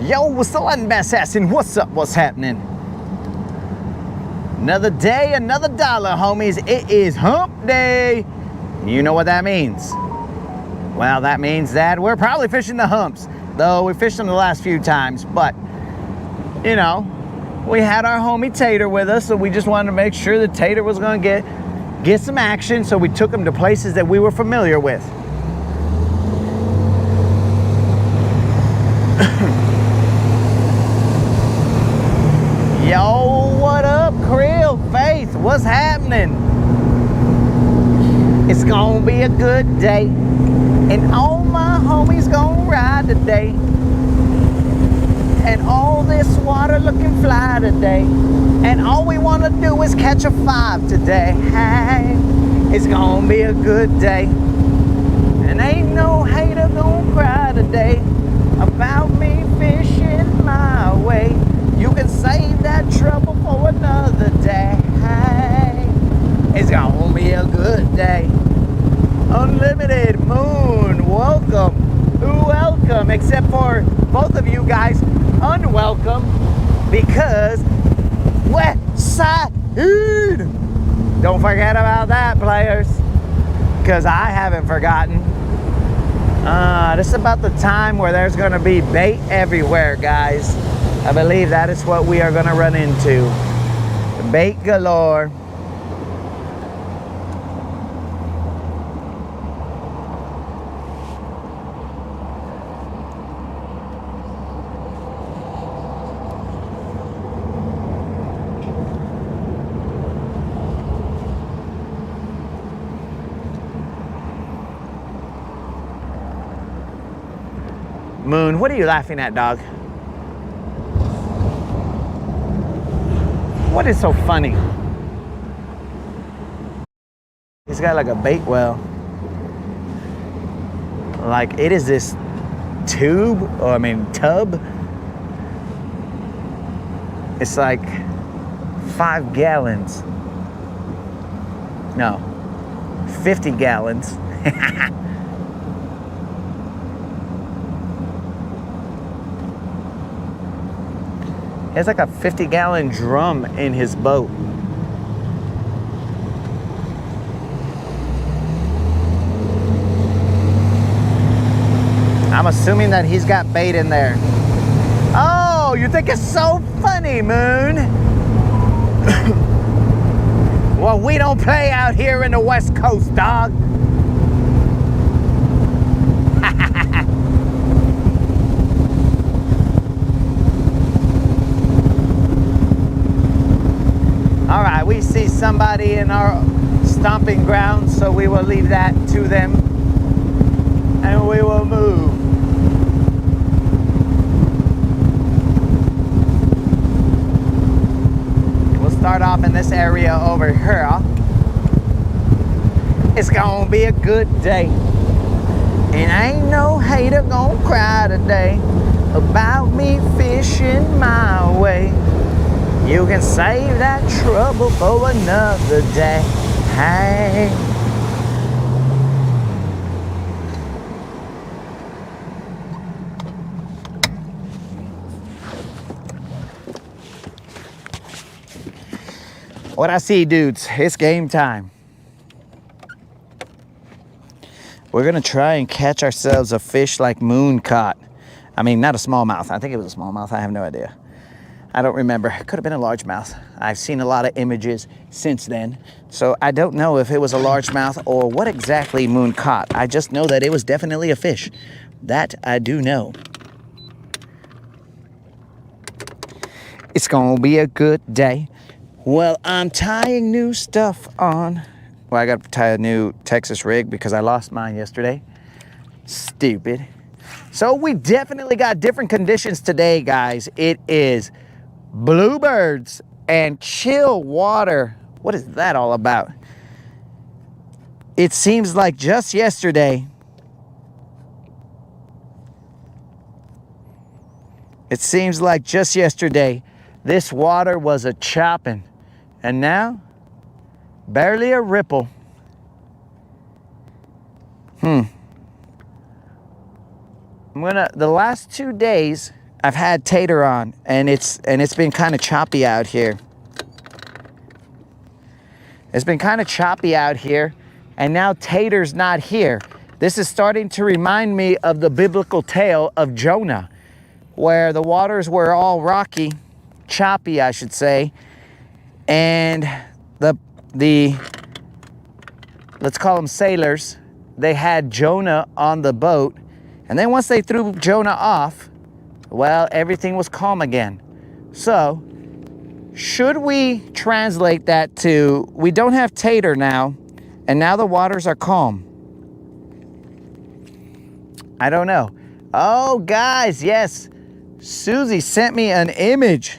Yo, what's the Latin assassin? What's up? What's happening? Another day, another dollar, homies. It is hump day. You know what that means? Well, that means that we're probably fishing the humps, though we fished them the last few times. But, you know, we had our homie Tater with us, so we just wanted to make sure that Tater was going to get some action, so we took him to places that we were familiar with. Yo, what up, Krill? Faith, what's happening? It's gonna be a good day, and all my homies gonna ride today, and all this water looking fly today, and all we wanna do is catch a 5 today. Hey, it's gonna be a good day, and ain't no hater gonna cry today about me fishing my way. You can save that trouble for another day. It's gonna be a good day. Unlimited Moon, welcome. Welcome, except for both of you guys, unwelcome, because West Side. Don't forget about that, players, because I haven't forgotten. This is about the time where there's gonna be bait everywhere, guys. I believe that is what we are going to run into. Bait galore. Moon, what are you laughing at, dog? What is so funny? He's got like a bait well. Like it is this tube, or I mean tub. It's like 5 gallons. No, 50 gallons. He has like a 50-gallon drum in his boat. I'm assuming that he's got bait in there. Oh, you think it's so funny, Moon? Well, we don't play out here in the West Coast, dog. All right, we see somebody in our stomping grounds, so we will leave that to them, and we will move. We'll start off in this area over here. It's gonna be a good day, and ain't no hater gonna cry today about me fishing my way. You can save that trouble for another day. Hey. What I see, dudes, it's game time. We're gonna try and catch ourselves a fish like Moon caught. I mean, not a smallmouth. I think it was a smallmouth. I have no idea. I don't remember. It could have been a largemouth. I've seen a lot of images since then, so I don't know if it was a largemouth or what exactly Moon caught. I just know that it was definitely a fish. That I do know. It's gonna be a good day. Well, I'm tying new stuff on. Well, I got to tie a new Texas rig because I lost mine yesterday. Stupid. So we definitely got different conditions today, guys. It is bluebirds and chill water. What is that all about? It seems like just yesterday, this water was a chopping, and now barely a ripple. The last 2 days, I've had tater on, and it's been kind of choppy out here. It's been kind of choppy out here, and now tater's not here. This is starting to remind me of the biblical tale of Jonah, where the waters were all rocky, choppy, I should say, and the let's call them sailors, they had Jonah on the boat, and then once they threw Jonah off, well, everything was calm again. So, should we translate that to, we don't have tater now, and now the waters are calm? I don't know. Oh, guys, yes. Susie sent me an image.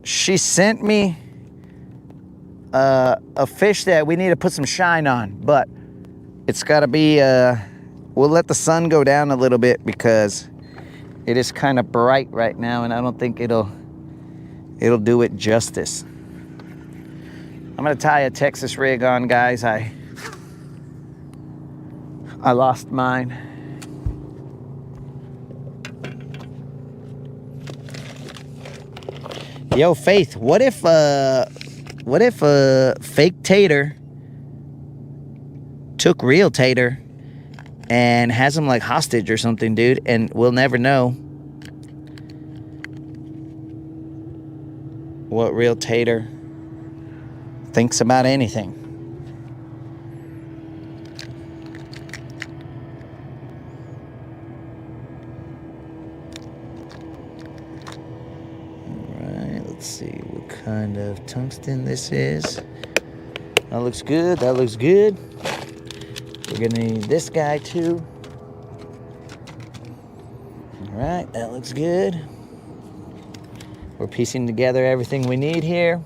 She sent me a fish that we need to put some shine on, but it's got to be, we'll let the sun go down a little bit because it is kind of bright right now, and I don't think it'll do it justice. I'm gonna tie a Texas rig on, guys. I lost mine. Yo, Faith, what if fake tater took real tater and has him like hostage or something, dude, and we'll never know what real tater thinks about anything. Alright, let's see what kind of tungsten this is. That looks good, that looks good. We're gonna need this guy too. Alright, that looks good. We're piecing together everything we need here.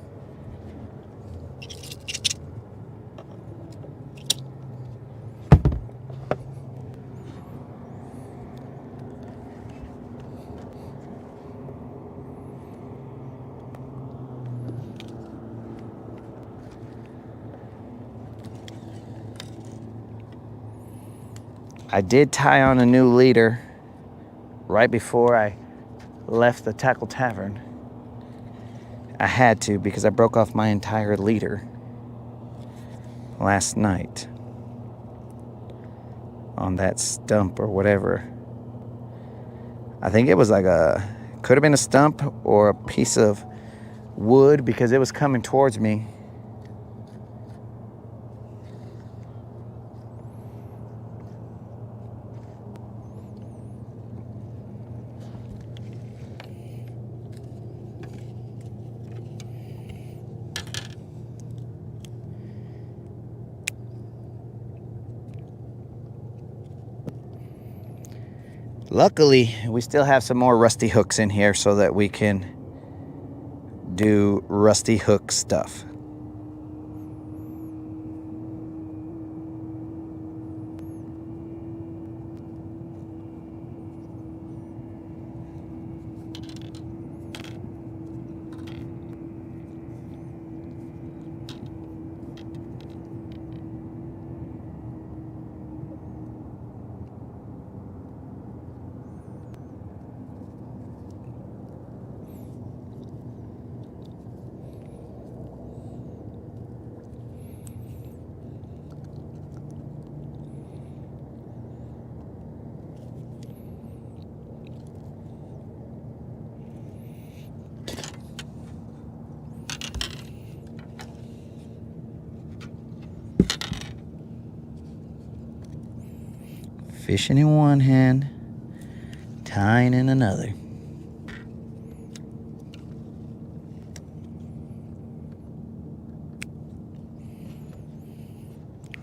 I did tie on a new leader right before I left the Tackle Tavern. I had to because I broke off my entire leader last night on that stump or whatever. I think it was like could have been a stump or a piece of wood because it was coming towards me. Luckily, we still have some more rusty hooks in here so that we can do rusty hook stuff. Fishing in one hand, tying in another.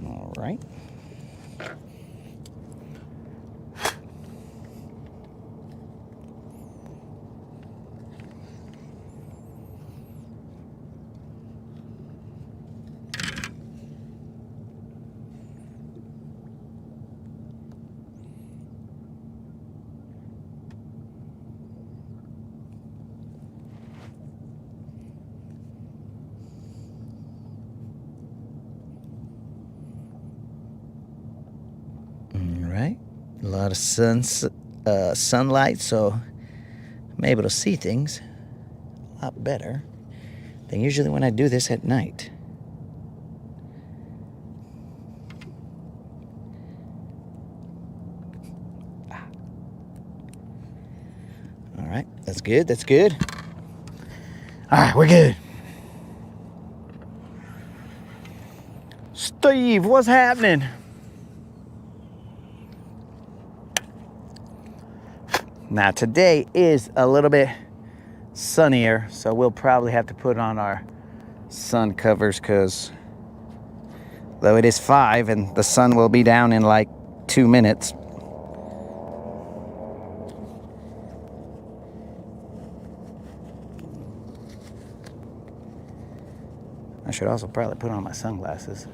All right. A lot of sunlight, so I'm able to see things a lot better than usually when I do this at night. All right, that's good, that's good. All right, we're good. Steve, what's happening? Now today is a little bit sunnier, so we'll probably have to put on our sun covers, because though it is 5 and the sun will be down in like 2 minutes. I should also probably put on my sunglasses.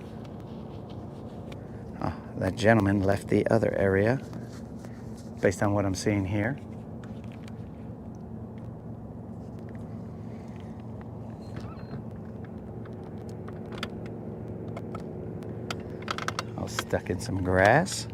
Oh, that gentleman left the other area, based on what I'm seeing here. I was stuck in some grass.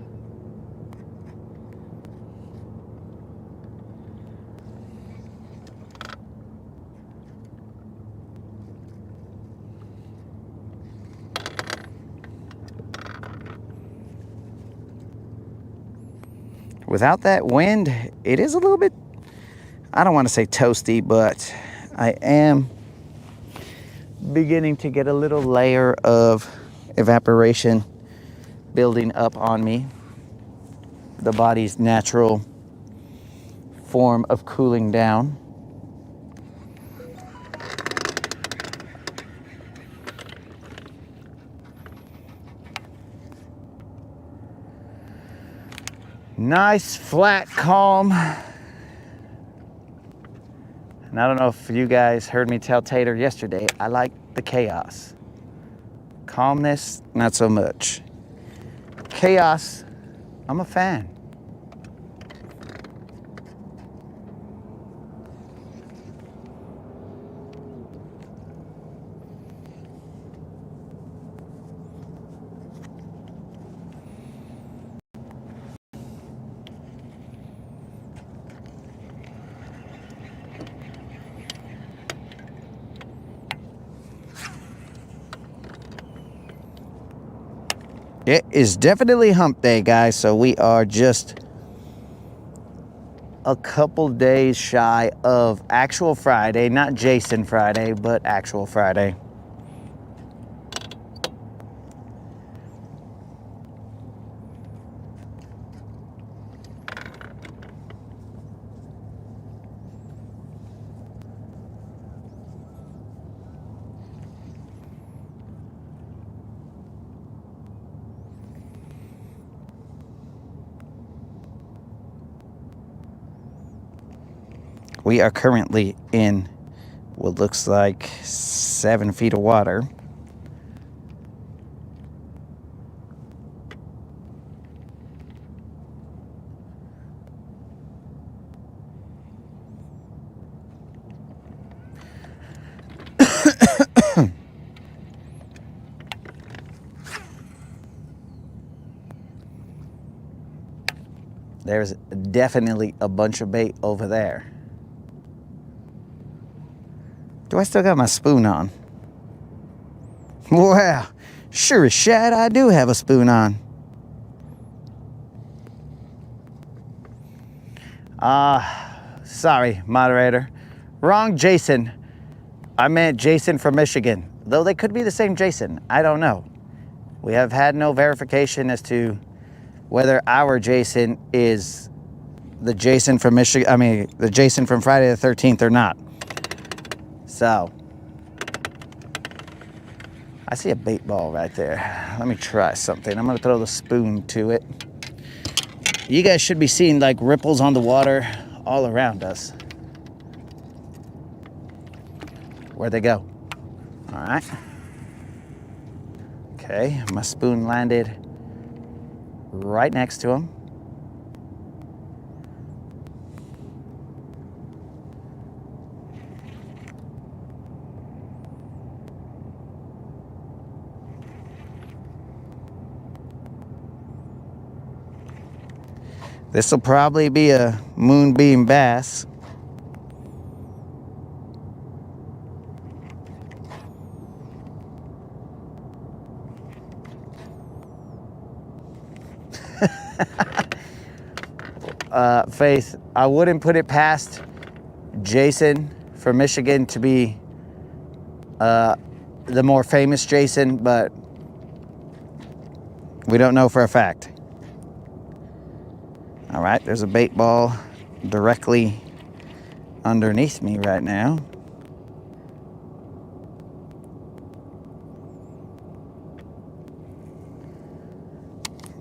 Without that wind, it is a little bit, I don't want to say toasty, but I am beginning to get a little layer of evaporation building up on me. The body's natural form of cooling down. Nice, flat, calm. And I don't know if you guys heard me tell Tater yesterday, I like the chaos. Calmness, not so much. Chaos, I'm a fan. It is definitely hump day, guys, so we are just a couple days shy of actual Friday. Not Jason Friday, but actual Friday. We are currently in what looks like 7 feet of water. There's definitely a bunch of bait over there. Do I still got my spoon on? Wow, sure as shit I do have a spoon on. Sorry, moderator. Wrong Jason. I meant Jason from Michigan. Though they could be the same Jason, I don't know. We have had no verification as to whether our Jason is the Jason from Michigan, I mean, the Jason from Friday the 13th or not. So, I see a bait ball right there. Let me try something. I'm gonna throw the spoon to it. You guys should be seeing like ripples on the water all around us. Where'd they go? All right. Okay, my spoon landed right next to him. This will probably be a moonbeam bass. Faith, I wouldn't put it past Jason from Michigan to be the more famous Jason, but we don't know for a fact. All right, there's a bait ball directly underneath me right now.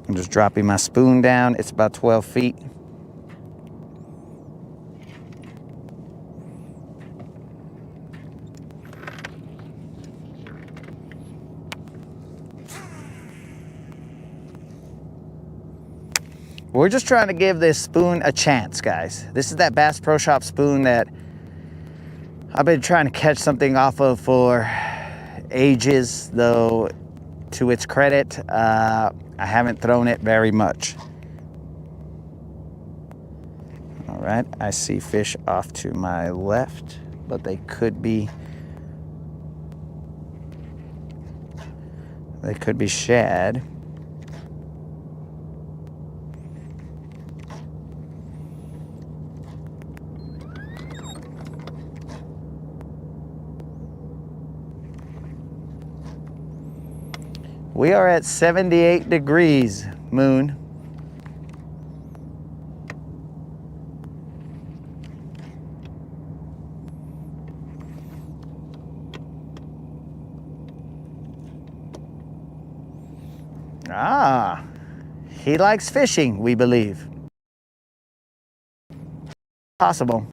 I'm just dropping my spoon down. It's about 12 feet. We're just trying to give this spoon a chance, guys. This is that Bass Pro Shop spoon that I've been trying to catch something off of for ages, though to its credit, I haven't thrown it very much. All right, I see fish off to my left, but they could be shad. We are at 78 degrees, Moon. Ah, he likes fishing, we believe. Possible.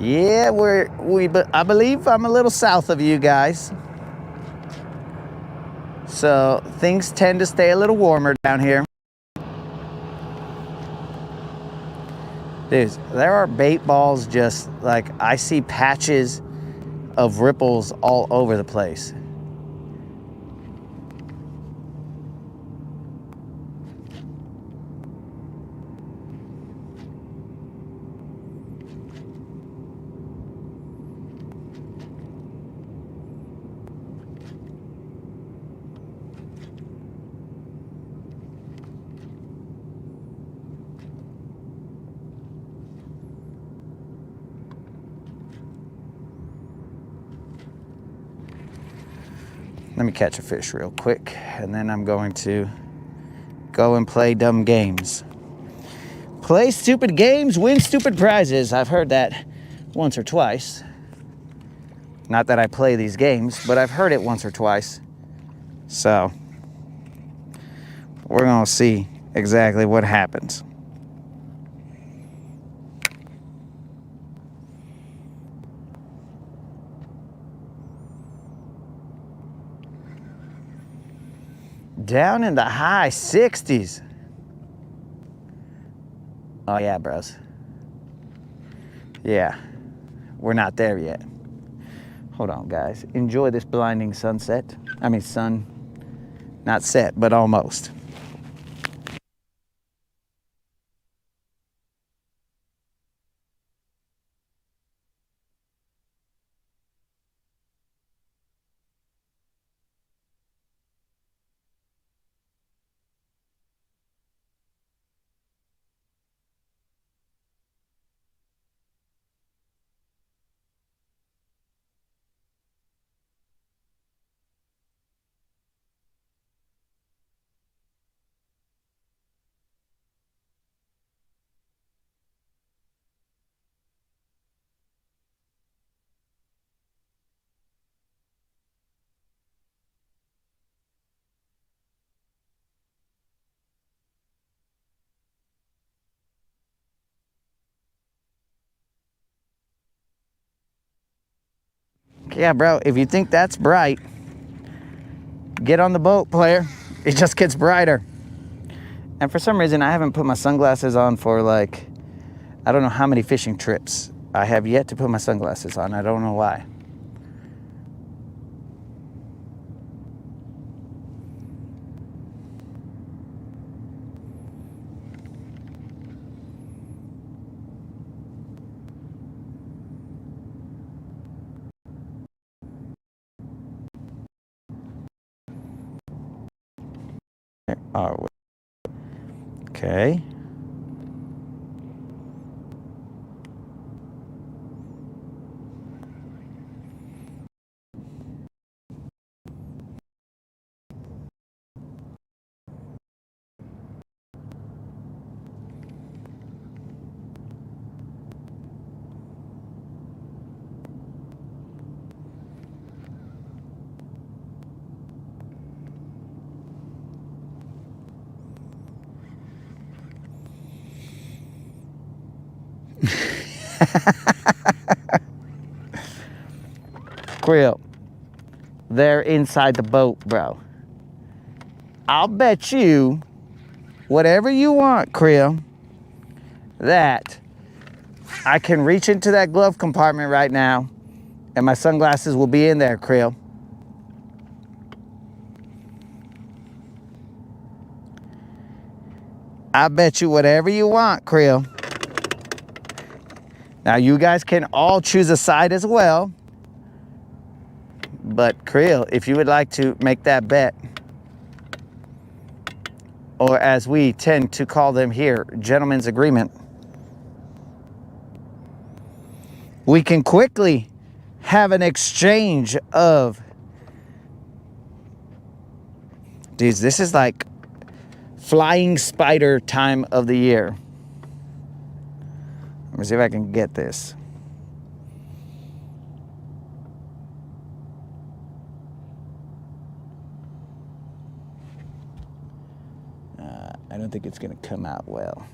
Yeah, I believe I'm a little south of you guys. So things tend to stay a little warmer down here. Dude, there are bait balls just like, I see patches of ripples all over the place. Let me catch a fish real quick, and then I'm going to go and play dumb games. Play stupid games, win stupid prizes. I've heard that once or twice. Not that I play these games, but I've heard it once or twice. So we're gonna see exactly what happens. Down in the high 60s. Oh yeah, bros. Yeah, we're not there yet. Hold on, guys. Enjoy this blinding sunset. I mean, sun, not set, but almost. Yeah, bro, if you think that's bright, get on the boat, player. It just gets brighter. And for some reason, I haven't put my sunglasses on for like, I don't know how many fishing trips. I have yet to put my sunglasses on. I don't know why. Oh, okay. Krill, they're inside the boat, bro. I'll bet you whatever you want, Krill, that I can reach into that glove compartment right now and my sunglasses will be in there, Krill. I bet you whatever you want, Krill. Now you guys can all choose a side as well. But Krill, if you would like to make that bet, or as we tend to call them here, gentleman's agreement, we can quickly have an exchange of, dudes, this is like flying spider time of the year. Let me see if I can get this. I don't think it's going to come out well.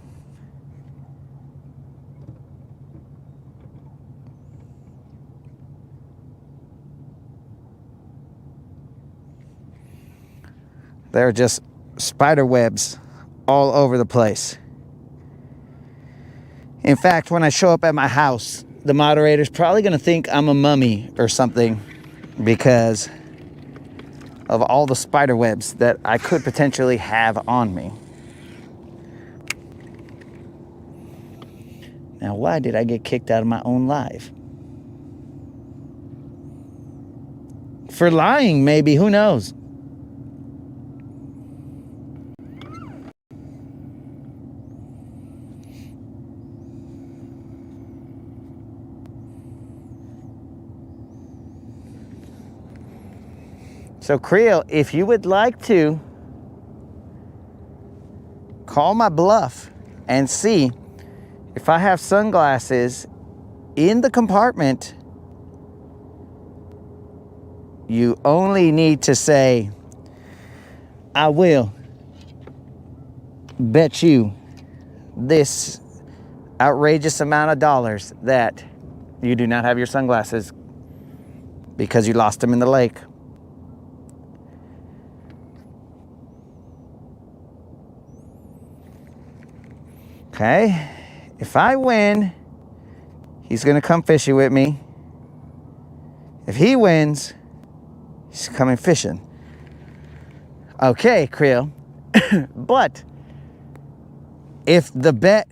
There are just spider webs all over the place. In fact, when I show up at my house, the moderator's probably going to think I'm a mummy or something because of all the spider webs that I could potentially have on me. Now, why did I get kicked out of my own live? For lying, maybe, who knows? So, Krill, if you would like to call my bluff and see if I have sunglasses in the compartment, you only need to say, I will bet you this outrageous amount of dollars that you do not have your sunglasses because you lost them in the lake. Okay, if I win, he's gonna come fishing with me. If he wins, he's coming fishing. Okay, Krill. But if the bet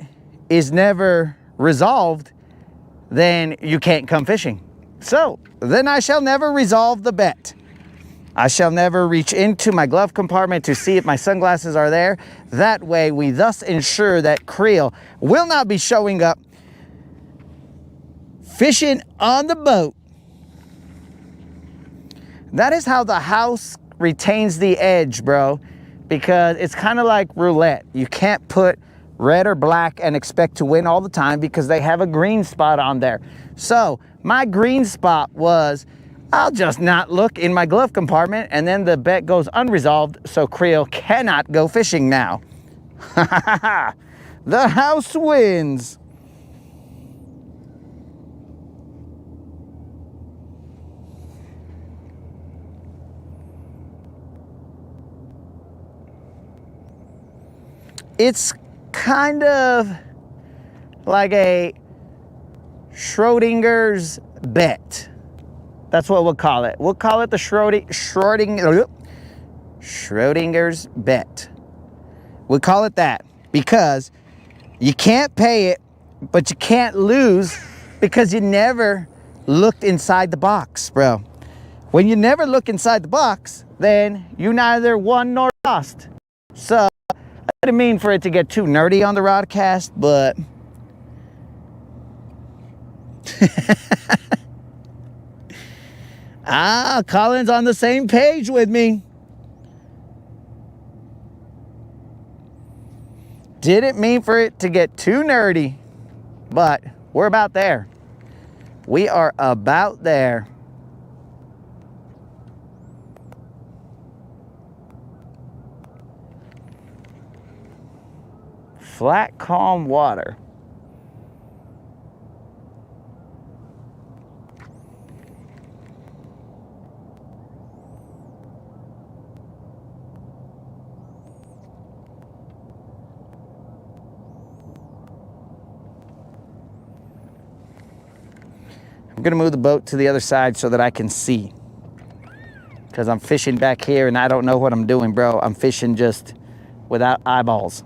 is never resolved, then you can't come fishing. So then I shall never resolve the bet. I shall never reach into my glove compartment to see if my sunglasses are there. That way, we thus ensure that Krill will not be showing up fishing on the boat. That is how the house retains the edge, bro, because it's kind of like roulette. You can't put red or black and expect to win all the time because they have a green spot on there. So my green spot was, I'll just not look in my glove compartment, and then the bet goes unresolved, so Krill cannot go fishing now. The house wins. It's kind of like a Schrodinger's bet. That's what we'll call it. We'll call it the Schrodinger's bet. We'll call it that because you can't pay it, but you can't lose because you never looked inside the box, bro. When you never look inside the box, then you neither won nor lost. So I didn't mean for it to get too nerdy on the rodcast, but Colin's on the same page with me. Didn't mean for it to get too nerdy, but we're about there. We are about there. Flat, calm water. I'm gonna move the boat to the other side so that I can see. Because I'm fishing back here and I don't know what I'm doing, bro. I'm fishing just without eyeballs.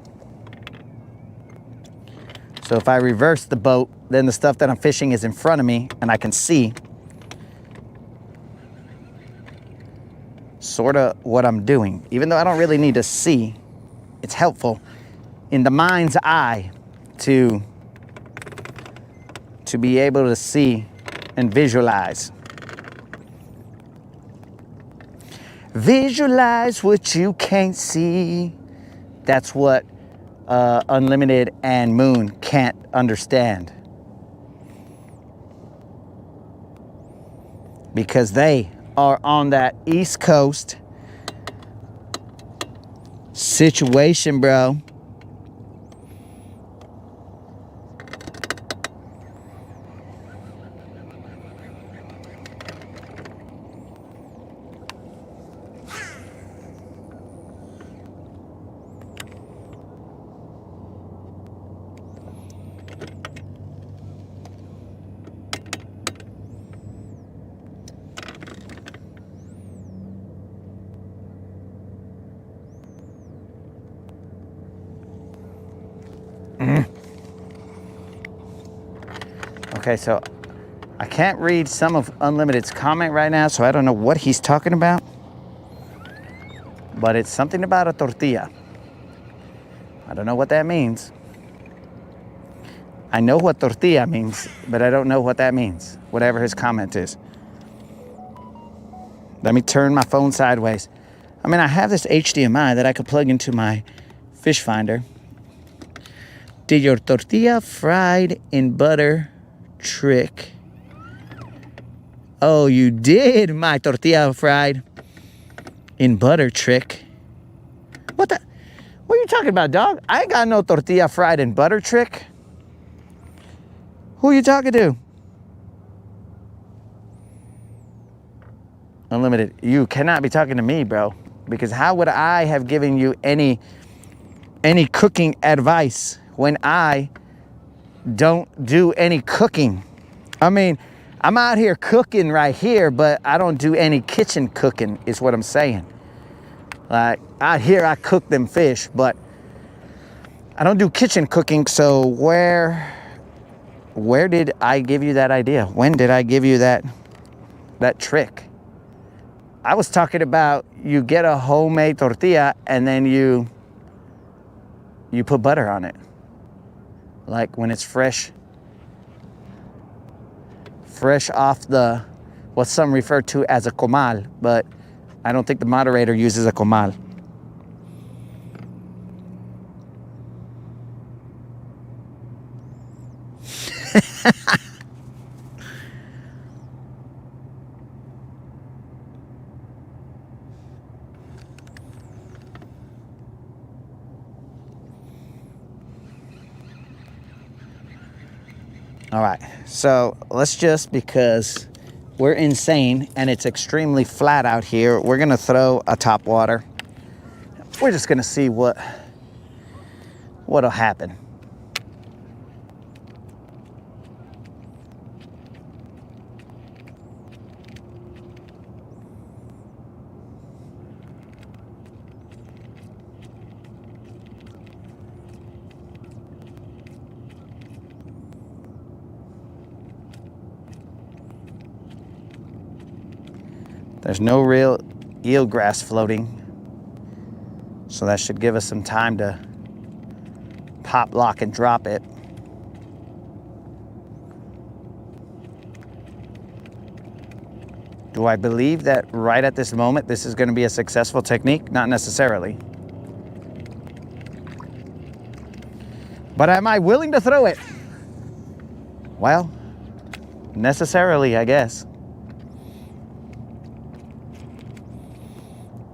So if I reverse the boat, then the stuff that I'm fishing is in front of me and I can see sort of what I'm doing. Even though I don't really need to see, it's helpful in the mind's eye to be able to see and visualize. Visualize what you can't see. That's what Unlimited and Moon can't understand. Because they are on that East Coast situation, bro. Okay, so I can't read some of Unlimited's comment right now, so I don't know what he's talking about. But it's something about a tortilla. I don't know what that means. I know what tortilla means, but I don't know what that means, whatever his comment is. Let me turn my phone sideways. I mean, I have this HDMI that I could plug into my fish finder. Did your tortilla fried in butter trick? Oh, you did my tortilla fried in butter trick. What are you talking about, dog? I ain't got no tortilla fried in butter trick. Who are you talking to? Unlimited, you cannot be talking to me, bro. Because how would I have given you any cooking advice when I don't do any cooking? I mean, I'm out here cooking right here, but I don't do any kitchen cooking, is what I'm saying. Like, out here I cook them fish, but I don't do kitchen cooking, so where did I give you that idea? When did I give you that trick? I was talking about you get a homemade tortilla and then you put butter on it. Like when it's fresh off the, what some refer to as a comal, but I don't think the moderator uses a comal. All right, so let's just, because we're insane and it's extremely flat out here, we're gonna throw a top water. We're just gonna see what what'll happen. There's no real eelgrass floating, so that should give us some time to pop, lock, and drop it. Do I believe that right at this moment this is going to be a successful technique? Not necessarily. But am I willing to throw it? Well, necessarily, I guess.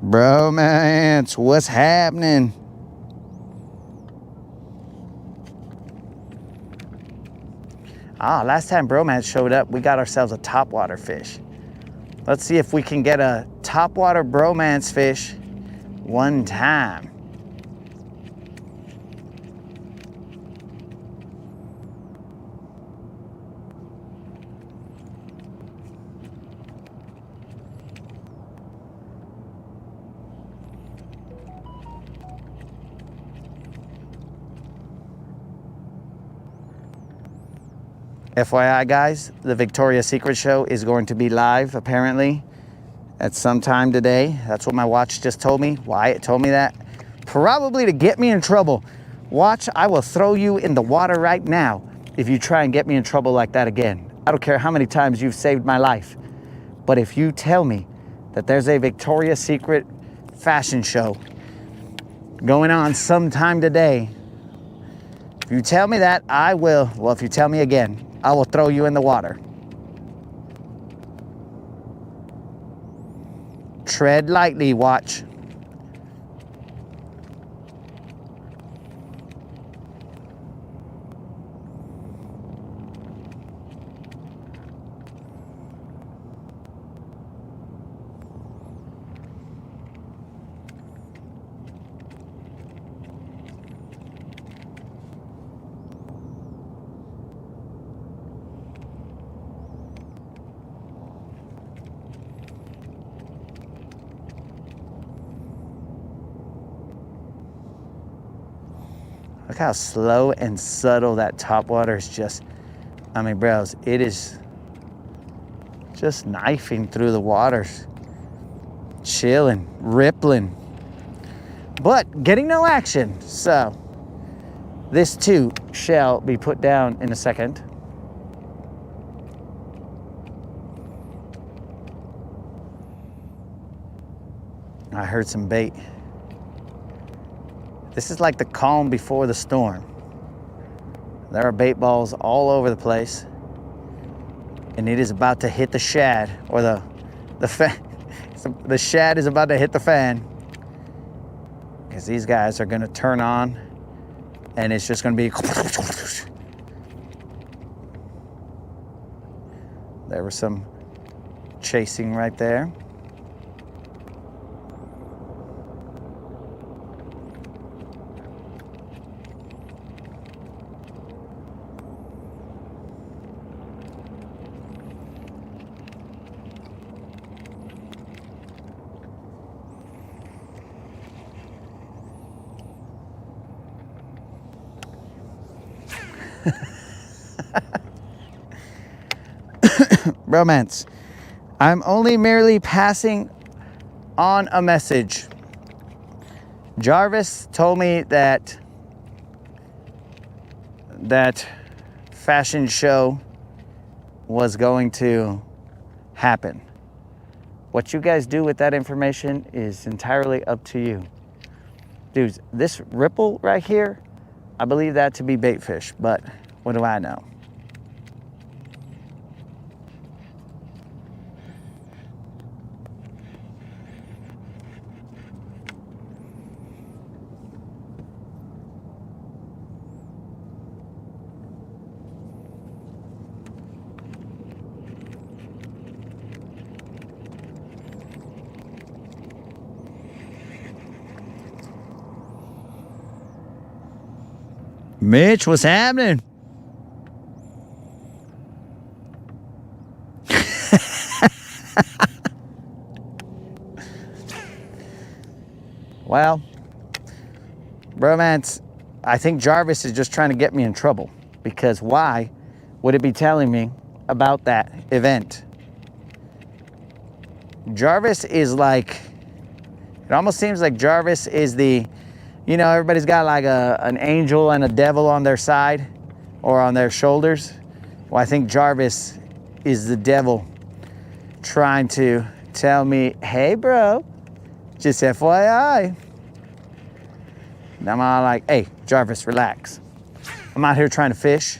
Bromance, what's happening? Last time Bromance showed up, we got ourselves a topwater fish. Let's see if we can get a topwater Bromance fish one time. FYI guys, the Victoria's Secret show is going to be live apparently at some time today. That's what my watch just told me. Why it told me that? Probably to get me in trouble. Watch, I will throw you in the water right now if you try and get me in trouble like that again. I don't care how many times you've saved my life. But if you tell me that there's a Victoria's Secret fashion show going on sometime today, if you tell me that, I will, well, if you tell me again, I will throw you in the water. Tread lightly, watch. Look how slow and subtle that topwater is just, I mean, bros, it is just knifing through the waters, chilling, rippling, but getting no action. So this too shall be put down in a second. I heard some bait. This is like the calm before the storm. There are bait balls all over the place, and it is about to hit the shad, or the fan. The shad is about to hit the fan, because these guys are gonna turn on, and it's just gonna be. There was some chasing right there. Bromance, I'm only merely passing on a message. Jarvis told me that fashion show was going to happen. What you guys do with that information is entirely up to you. Dudes, this ripple right here, I believe that to be bait fish, but what do I know? Mitch, what's happening? Well, bromance, I think Jarvis is just trying to get me in trouble, because why would it be telling me about that event? Jarvis is like, it almost seems like Jarvis is the, you know, everybody's got like an angel and a devil on their side or on their shoulders. Well, I think Jarvis is the devil trying to tell me, hey bro, just FYI. And I'm all like, hey, Jarvis, relax. I'm out here trying to fish.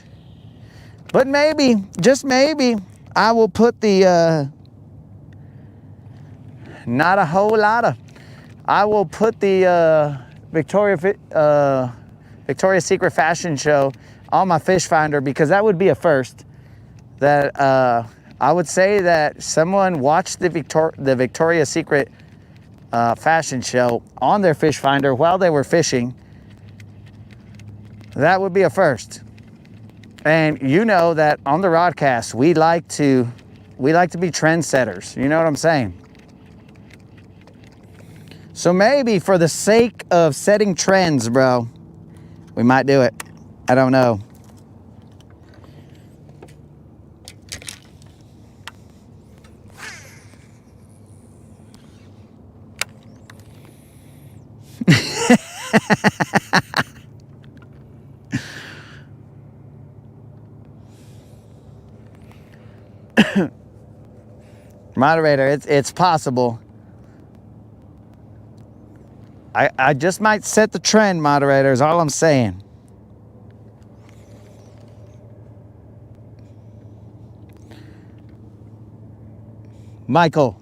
But maybe, just maybe, I will put the, not a whole lot of, I will put the Victoria's Secret fashion show on my fish finder, because that would be a first. That I would say that someone watched the Victoria's Secret fashion show on their fish finder while they were fishing. That would be a first. And you know that on the Rodcast, we like to be trendsetters. You know what I'm saying? So maybe for the sake of setting trends, bro, we might do it. I don't know. Moderator, it's possible. I just might set the trend, moderator, is all I'm saying. Michael,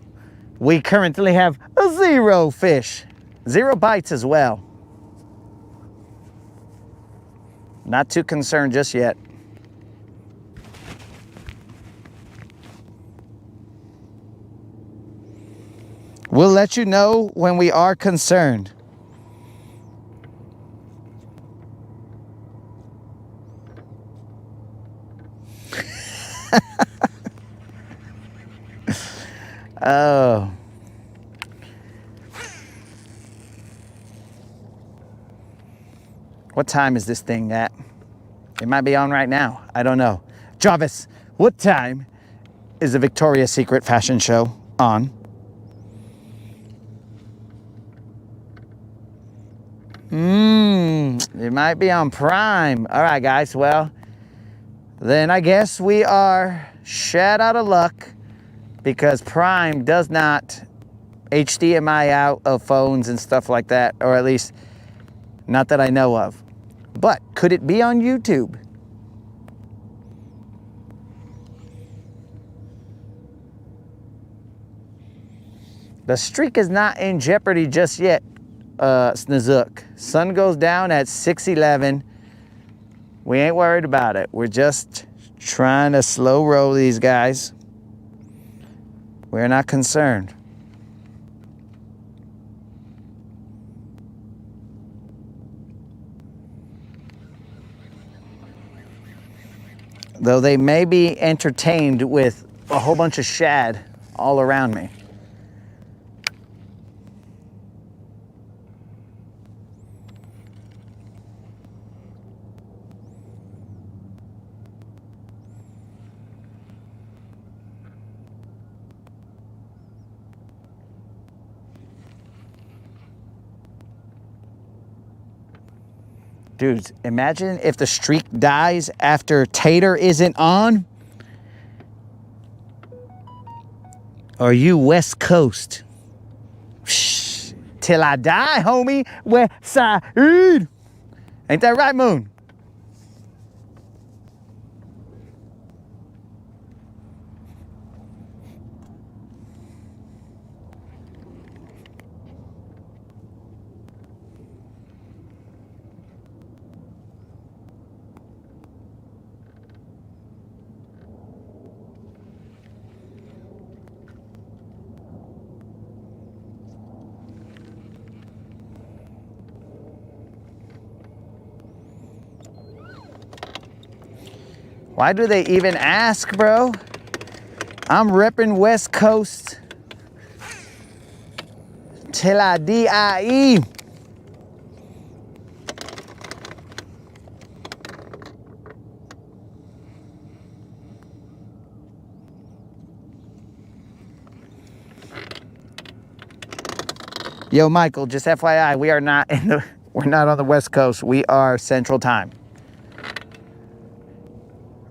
we currently have 0 fish. 0 bites as well. Not too concerned just yet. We'll let you know when we are concerned. Oh. What time is this thing at? It might be on right now. I don't know. Jarvis, what time is the Victoria's Secret fashion show on? It might be on Prime. All right, guys. Well, then I guess we are shat out of luck, because Prime does not HDMI out of phones and stuff like that, or at least not that I know of. But could it be on YouTube? The streak is not in jeopardy just yet, Snazook. Sun goes down at 6:11. We ain't worried about it. We're just trying to slow roll these guys. We're not concerned. Though they may be entertained with a whole bunch of shad all around me. Dudes, imagine if the streak dies after Tater isn't on. Are you West Coast? Shh, till I die, homie. West Side. Ain't that right, Moon? Why do they even ask, bro? I'm repping West Coast till I die. Yo, Michael, just FYI, we're not on the West Coast. We are Central Time.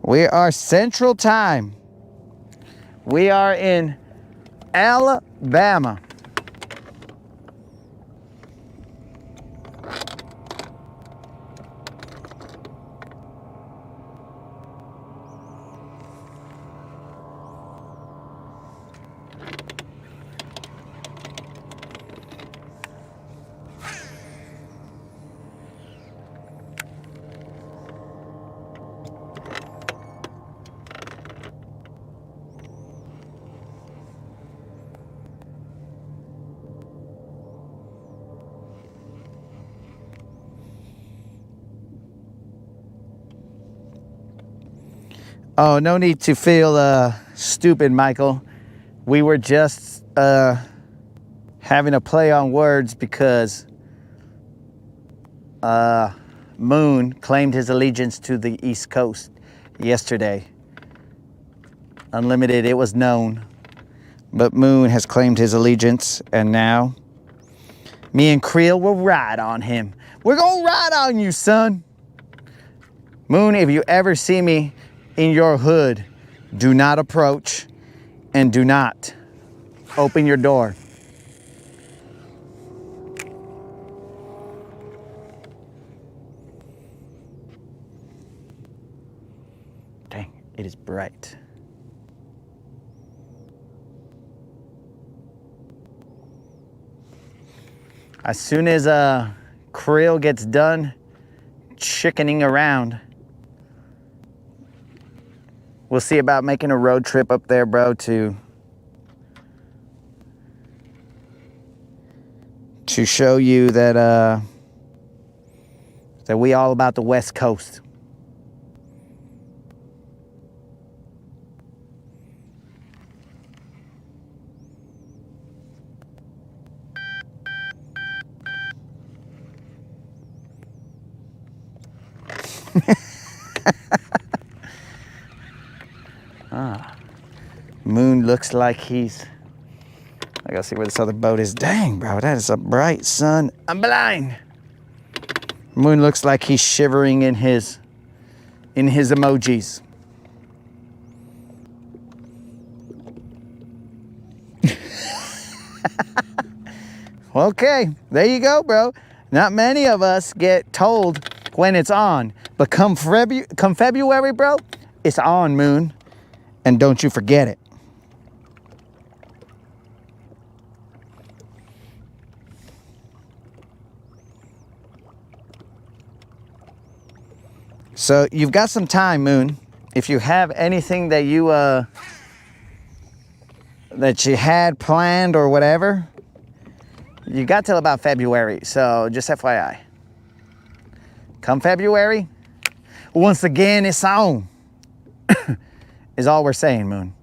We are Central Time. We are in Alabama. Oh, no need to feel stupid, Michael. We were just having a play on words because Moon claimed his allegiance to the East Coast yesterday. Unlimited, it was known. But Moon has claimed his allegiance, and now me and Creel will ride on him. We're gonna ride on you, son. Moon, if you ever see me in your hood, do not approach and do not open your door. Dang, it is bright. As soon as Creel gets done chickening around, we'll see about making a road trip up there, bro, to show you that that we all about the West Coast. Moon looks like he's... I gotta see where this other boat is. Dang, bro, that is a bright sun. I'm blind. Moon looks like he's shivering in his emojis. Okay, there you go, bro. Not many of us get told when it's on, but come February, bro, it's on, Moon, and don't you forget it. So you've got some time, Moon. If you have anything that you had planned or whatever, you got till about February. So just FYI. Come February, once again, it's on. Is all we're saying, Moon.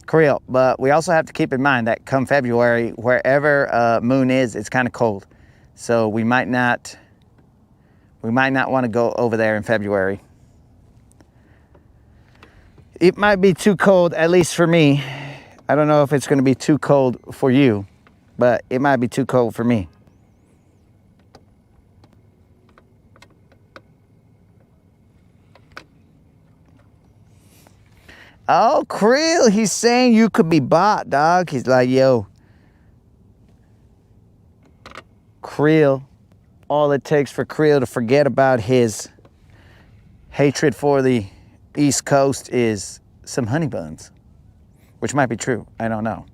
Creel, but we also have to keep in mind that come February, wherever Moon is, it's kind of cold. So we might not want to go over there in February. It might be too cold, at least for me. I don't know if it's going to be too cold for you, but it might be too cold for me. Oh, Creel, he's saying you could be bought, dog. He's like, yo, Creel, all it takes for Creel to forget about his hatred for the East Coast is some honey buns, which might be true. I don't know.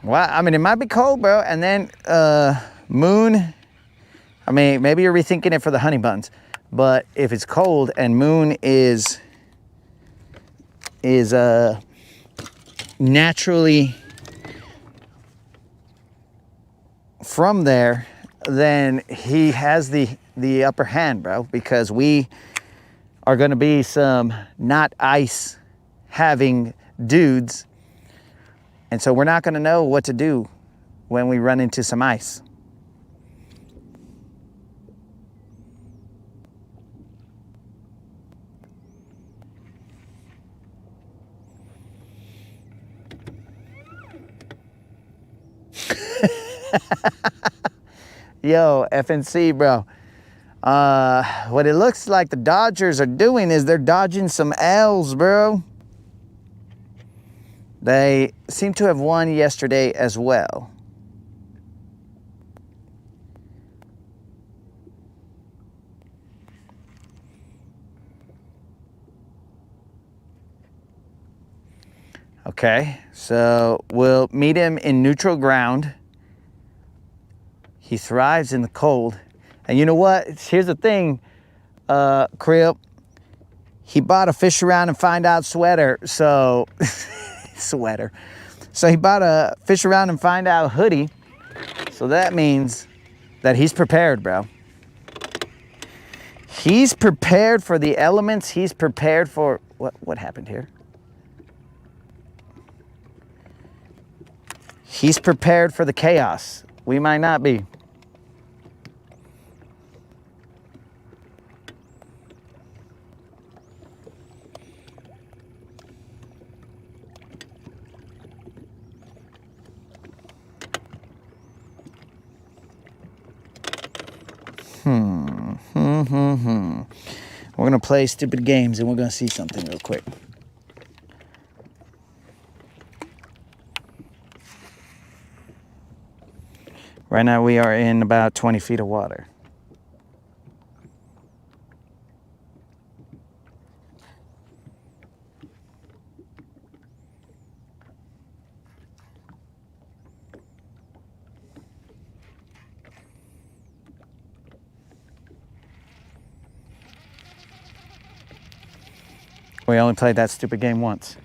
Well, I mean, it might be cold, bro. And then Moon, I mean, maybe you're rethinking it for the honey buns, but if it's cold and Moon is naturally from there, then he has the upper hand, bro, because we are going to be some not ice having dudes. And so we're not going to know what to do when we run into some ice. Yo, FNC, bro. What it looks like the Dodgers are doing is they're dodging some L's, bro. They seem to have won yesterday as well. Okay, so we'll meet him in neutral ground. He thrives in the cold. And you know what? Here's the thing, Crib. He bought a fish around and find out sweater. So, sweater. So he bought a fish around and find out hoodie. So that means that he's prepared, bro. He's prepared for the elements. He's prepared for, what happened here? He's prepared for the chaos. We might not be. We're gonna play stupid games and we're gonna see something real quick. Right now we are in about 20 feet of water. We only played that stupid game once.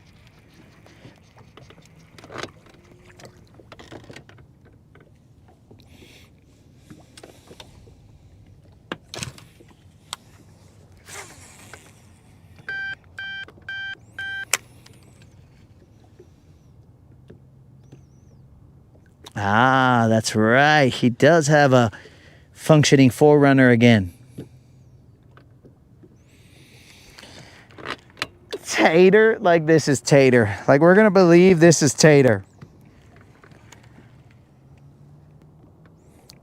Ah, that's right. He does have a functioning forerunner again. Tater? Like this is Tater. Like we're going to believe this is Tater.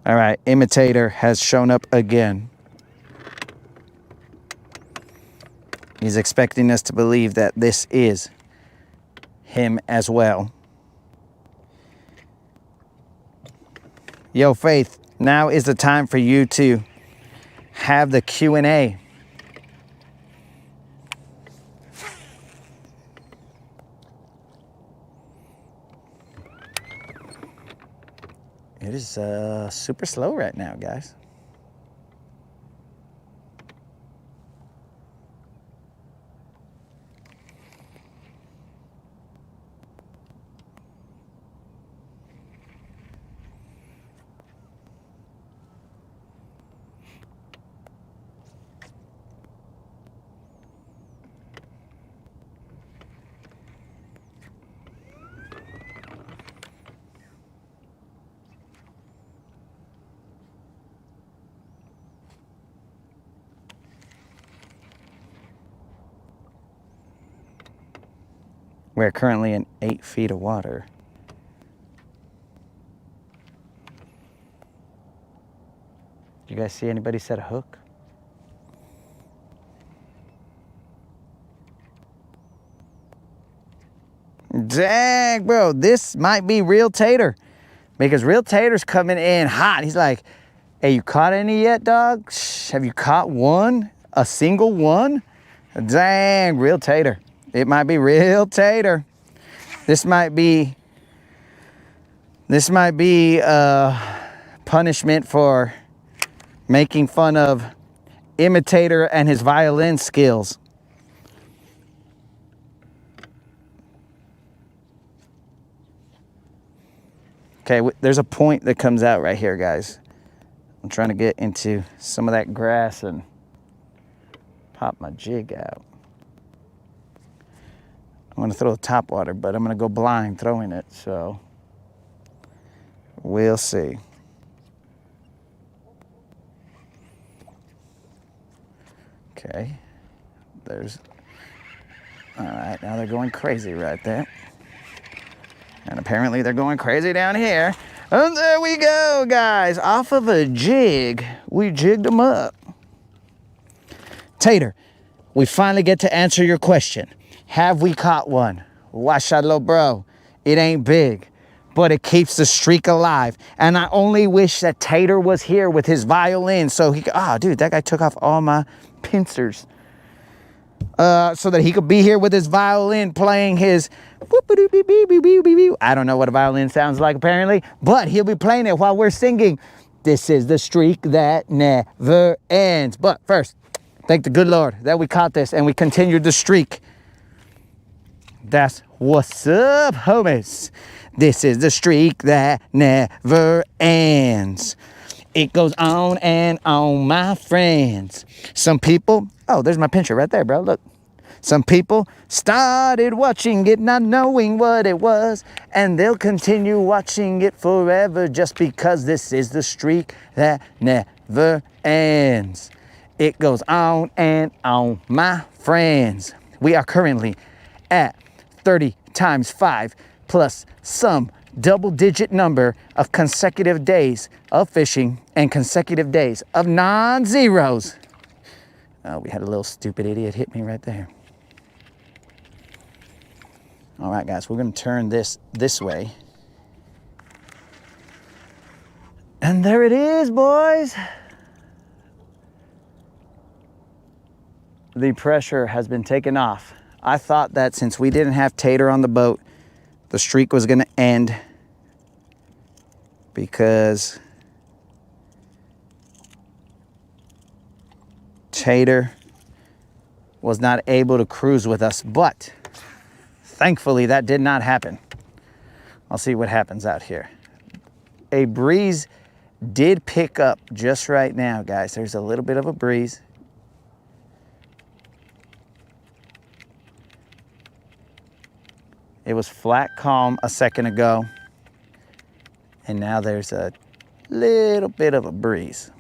All right, Imitator has shown up again. He's expecting us to believe that this is him as well. Yo, Faith, now is the time for you to have the Q&A. It is super slow right now, guys. We're currently in 8 feet of water. Do you guys see anybody set a hook? Dang, bro, this might be real Tater. Because real Tater's coming in hot. He's like, hey, you caught any yet, dog? Have you caught one? A single one? Dang, real Tater. It might be real Tater. This might be punishment for making fun of Imitator and his violin skills. Okay, there's a point that comes out right here, guys. I'm trying to get into some of that grass and pop my jig out. I'm gonna throw the top water, but I'm gonna go blind throwing it, so we'll see. Okay, there's, all right, now they're going crazy right there. And apparently they're going crazy down here. And there we go, guys. Off of a jig, we jigged them up. Tater, we finally get to answer your question. Have we caught one? Washallo, bro. It ain't big, but it keeps the streak alive. And I only wish that Tater was here with his violin so he could, oh, dude, that guy took off all my pincers. So that he could be here with his violin playing his I don't know what a violin sounds like apparently, but he'll be playing it while we're singing This Is the Streak That Never Ends. But first, thank the good Lord that we caught this and we continued the streak. That's what's up, homies. This is the streak that never ends. It goes on and on, my friends. Some people, oh, there's my pincher right there, bro, look. Some people started watching it not knowing what it was, and they'll continue watching it forever just because this is the streak that never ends. It goes on and on, my friends. We are currently at 30 times 5 plus some double-digit number of consecutive days of fishing and consecutive days of non-zeros. Oh, we had a little stupid idiot hit me right there. All right, guys, we're gonna turn this way. And there it is, boys. The pressure has been taken off. I thought that since we didn't have Tater on the boat, the streak was gonna end because Tater was not able to cruise with us, but thankfully that did not happen. I'll see what happens out here. A breeze did pick up just right now, guys. There's a little bit of a breeze. It was flat calm a second ago, and now there's a little bit of a breeze.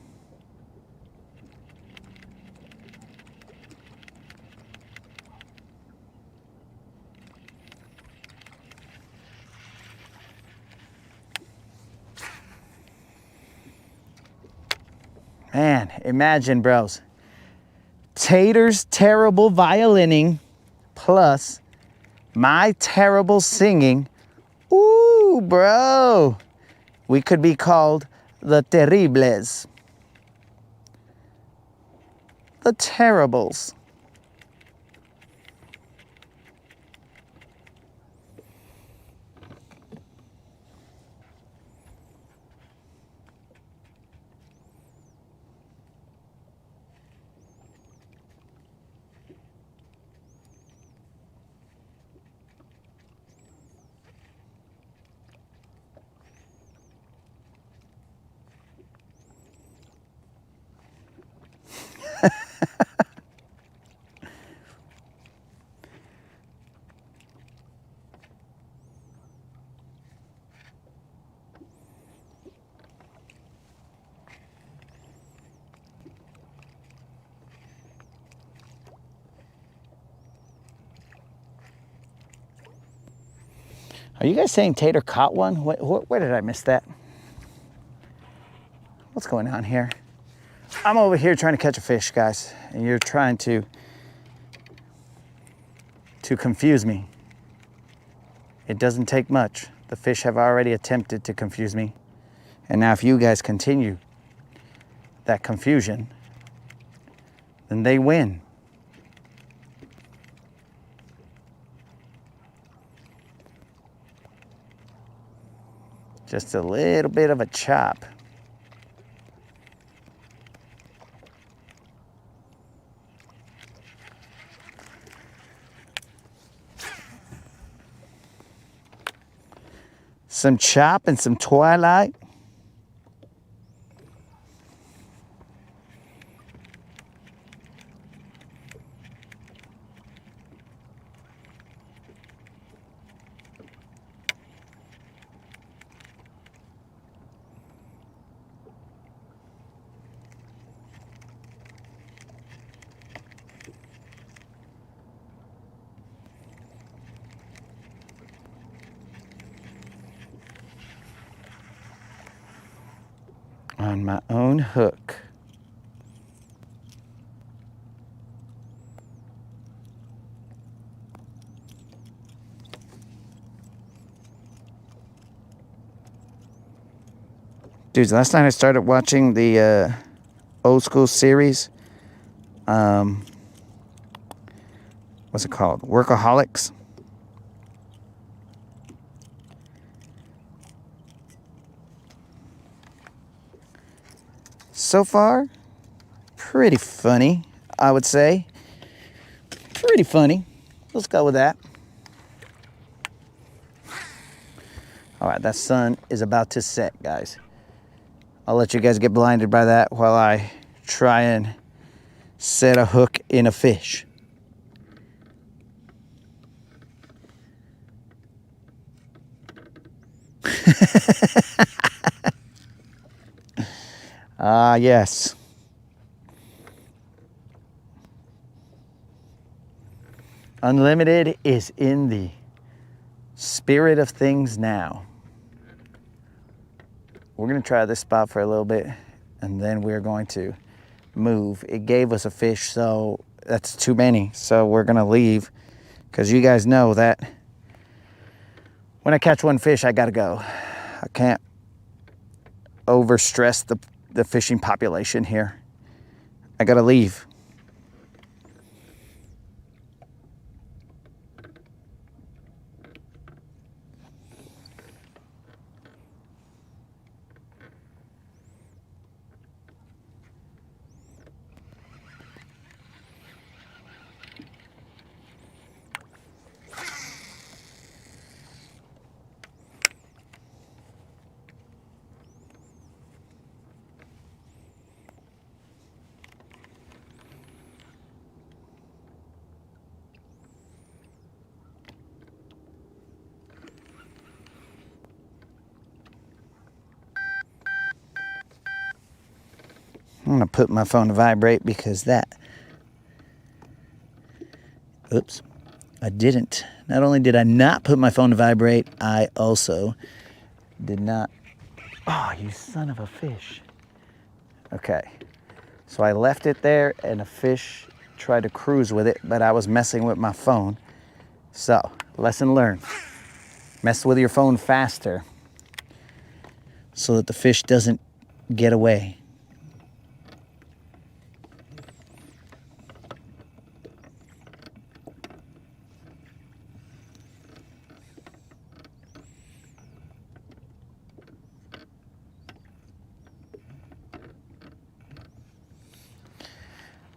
Man, imagine, bros. Tater's terrible violining plus my terrible singing. Ooh, bro. We could be called the Terribles. The Terribles. Are you guys saying Tater caught one? Where did I miss that? What's going on here? I'm over here trying to catch a fish, guys, and you're trying to confuse me. It doesn't take much. The fish have already attempted to confuse me. And now if you guys continue that confusion, then they win. Just a little bit of a chop. some chop and some twilight. On my own hook. Dudes, last night I started watching the old school series. What's it called? Workaholics. So far, pretty funny, I would say. Pretty funny. Let's go with that. All right, that sun is about to set, guys. I'll let you guys get blinded by that while I try and set a hook in a fish. Ah, yes. Unlimited is in the spirit of things now. We're going to try this spot for a little bit, and then we're going to move. It gave us a fish, so that's too many. So we're going to leave, because you guys know that when I catch one fish, I got to go. I can't overstress the fishing population here. I got to leave. I'm gonna put my phone to vibrate because oops, I didn't. Not only did I not put my phone to vibrate, I also did not, oh, you son of a fish. Okay, so I left it there and a fish tried to cruise with it, but I was messing with my phone. So, lesson learned. Mess with your phone faster so that the fish doesn't get away.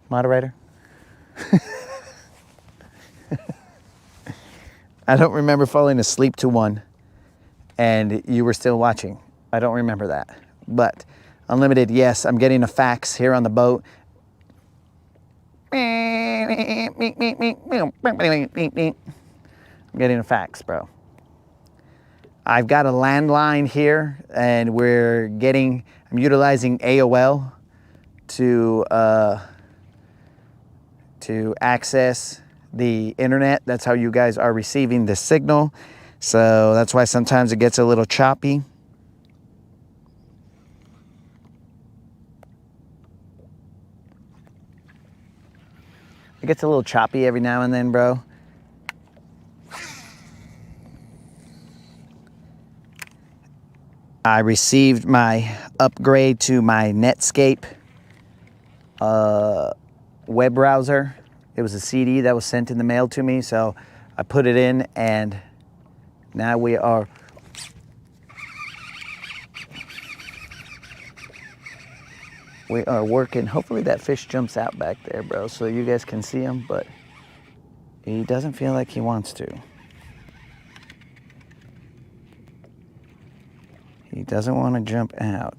Moderator? I don't remember falling asleep to one and you were still watching. I don't remember that. But Unlimited, yes, I'm getting a fax here on the boat. I'm getting a fax, bro. I've got a landline here and I'm utilizing AOL to access the internet. That's how you guys are receiving the signal. So that's why sometimes it gets a little choppy. It gets a little choppy every now and then, bro. I received my upgrade to my Netscape web browser. It was a CD that was sent in the mail to me, so I put it in, and now we are working. Hopefully that fish jumps out back there, bro, so you guys can see him, but he doesn't feel like he wants to. He doesn't want to jump out.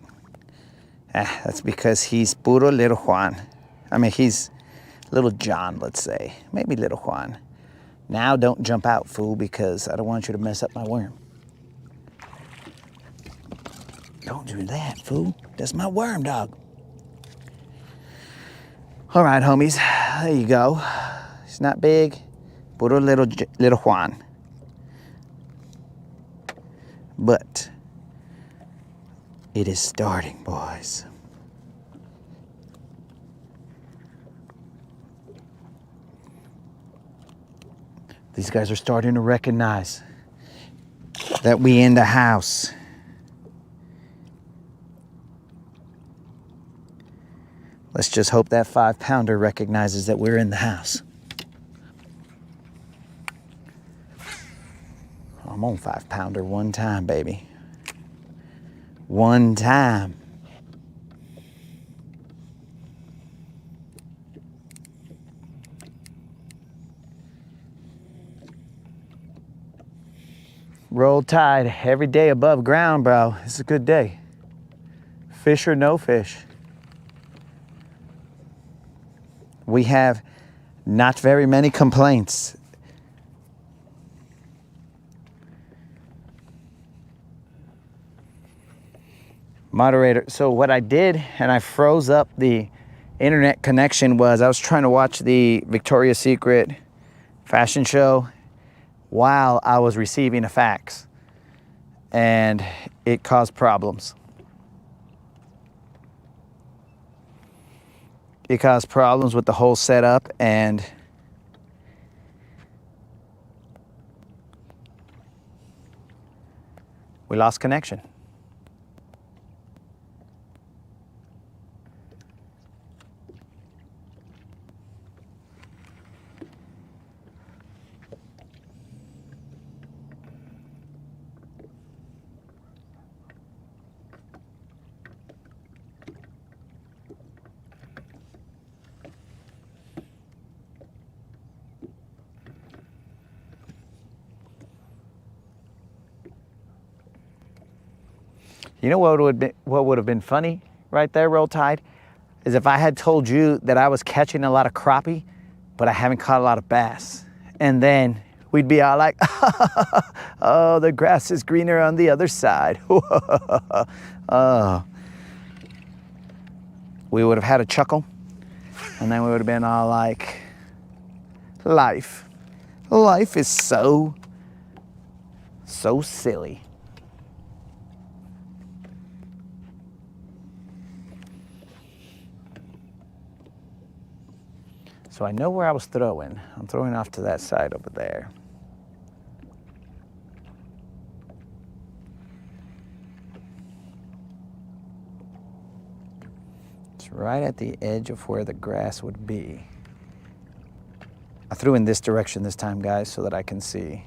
That's because he's puro little Juan. I mean, he's little John, let's say. Maybe little Juan. Now don't jump out, fool, because I don't want you to mess up my worm. Don't do that, fool. That's my worm, dog. All right, homies. There you go. He's not big. Puro little Juan. But it is starting, boys. These guys are starting to recognize that we in the house. Let's just hope that 5-pounder recognizes that we're in the house. I'm on 5-pounder one time, baby. One time. Roll Tide every day above ground, bro. It's a good day. Fish or no fish. We have not very many complaints. Moderator, so what I did, and I froze up the internet connection, was I was trying to watch the Victoria's Secret fashion show while I was receiving a fax, and it caused problems. It caused problems with the whole setup, and we lost connection. You know what would have been funny right there, Roll Tide, is if I had told you that I was catching a lot of crappie, but I haven't caught a lot of bass. And then we'd be all like, oh, the grass is greener on the other side. Oh. We would have had a chuckle, and then we would have been all like, life is so silly. So I know where I was throwing. I'm throwing off to that side over there. It's right at the edge of where the grass would be. I threw in this direction this time, guys, so that I can see.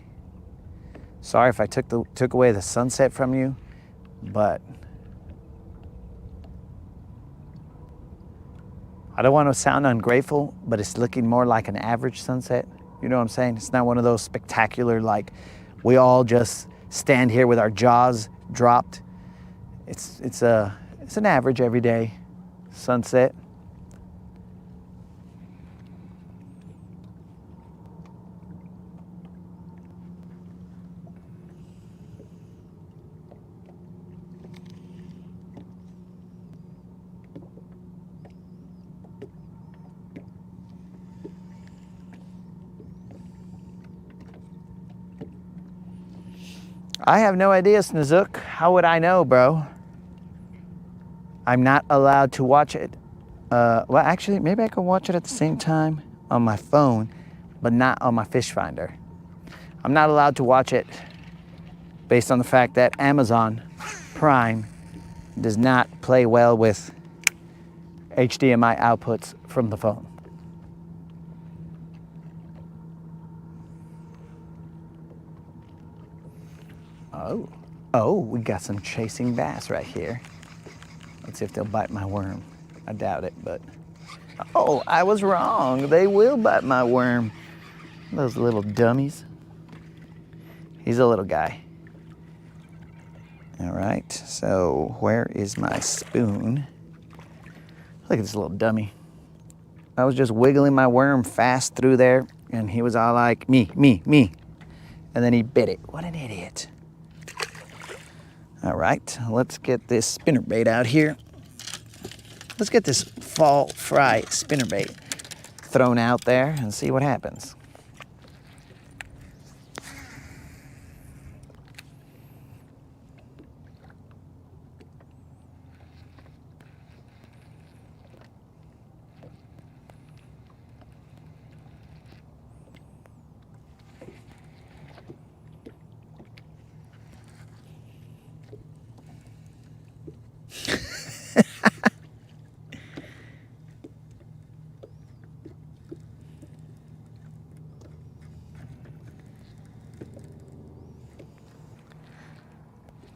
Sorry if I took away the sunset from you, but I don't want to sound ungrateful, but it's looking more like an average sunset. You know what I'm saying? It's not one of those spectacular, like we all just stand here with our jaws dropped. It's an average everyday sunset. I have no idea, Snozook. How would I know, bro? I'm not allowed to watch it. Well, actually, maybe I can watch it at the same time on my phone, but not on my fish finder. I'm not allowed to watch it based on the fact that Amazon Prime does not play well with HDMI outputs from the phone. Oh, we got some chasing bass right here. Let's see if they'll bite my worm. I doubt it, but... Oh, I was wrong. They will bite my worm. Those little dummies. He's a little guy. All right, so where is my spoon? Look at this little dummy. I was just wiggling my worm fast through there, and he was all like, me, me, me. And then he bit it. What an idiot. All right, let's get this spinnerbait out here. Let's get this fall fry spinnerbait thrown out there and see what happens.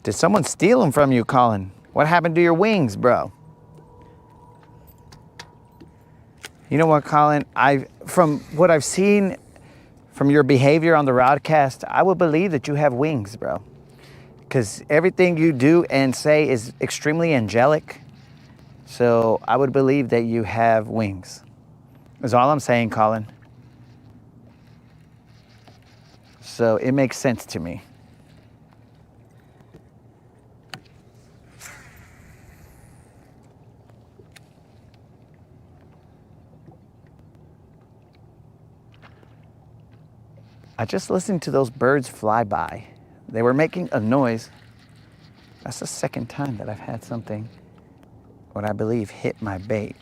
Did someone steal them from you, Colin? What happened to your wings, bro? You know what, Colin? From what I've seen from your behavior on the broadcast, I would believe that you have wings, bro. Because everything you do and say is extremely angelic. So I would believe that you have wings. That's all I'm saying, Colin. So it makes sense to me. I just listened to those birds fly by. They were making a noise. That's the second time that I've had something, what I believe, hit my bait.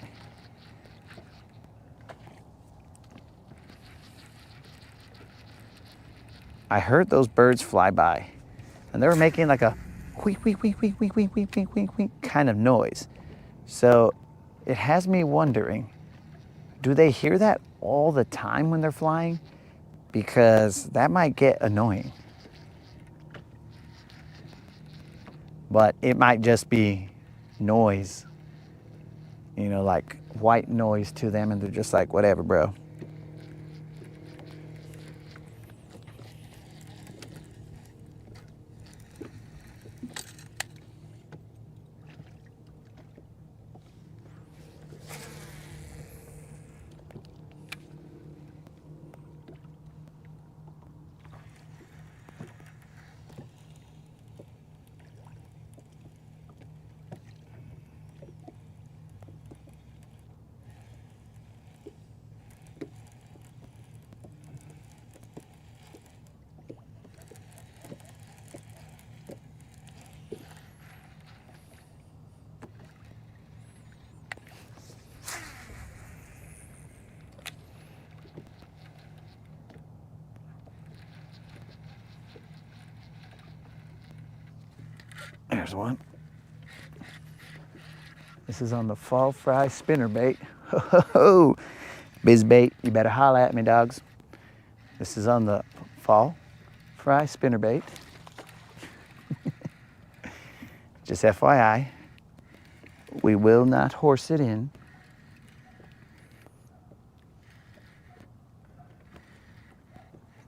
I heard those birds fly by, and they were making like a wheek, wheek, wheek, wheek, wheek, wheek, wheek, wheek, wheek, wheek kind of noise. So it has me wondering, do they hear that all the time when they're flying? Because that might get annoying. But it might just be noise, you know, like white noise to them, and they're just like, whatever, bro. There's one. This is on the fall fry spinnerbait. Ho, ho, ho. Bizbait, you better holla at me, dogs. This is on the fall fry spinnerbait. Just FYI, we will not horse it in.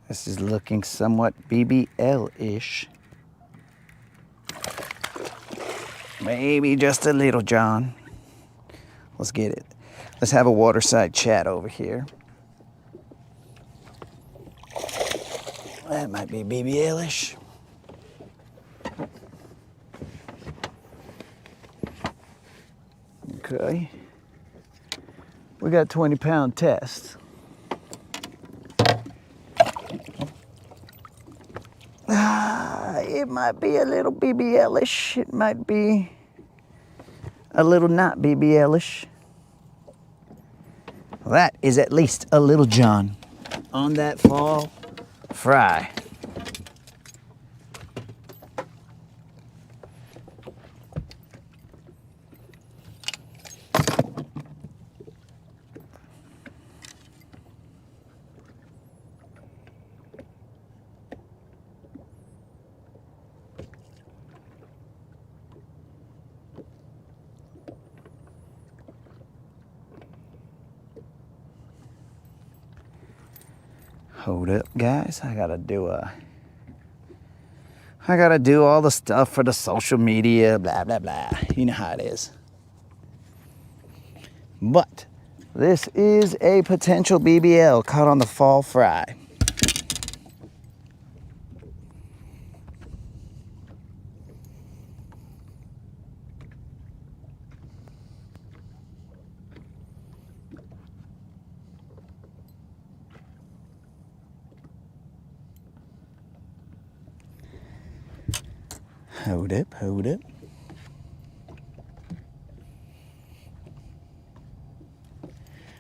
This is looking somewhat BBL-ish. Maybe just a little, John. Let's get it. Let's have a waterside chat over here. That might be BBL-ish. Okay. We got 20-pound test. It might be a little BBL-ish. It might be a little not BBL-ish. Well, that is at least a little John on that fall fry. Hold up, guys. I gotta do a I gotta do all the stuff for the social media, blah, blah, blah. You know how it is. But this is a potential BBL caught on the fall fry. Hold up, hold up.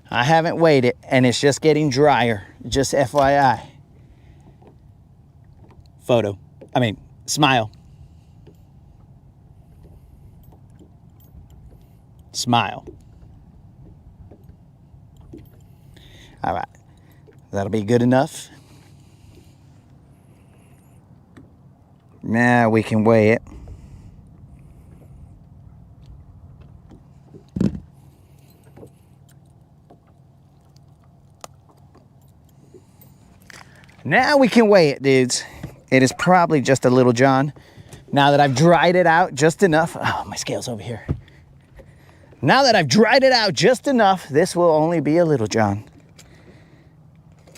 I haven't weighed it, and it's just getting drier. Just FYI. Smile. Smile. All right. That'll be good enough. Now we can weigh it. Now we can weigh it, dudes. It is probably just a Little John. Now that I've dried it out just enough. Oh, my scale's over here. Now that I've dried it out just enough, this will only be a Little John.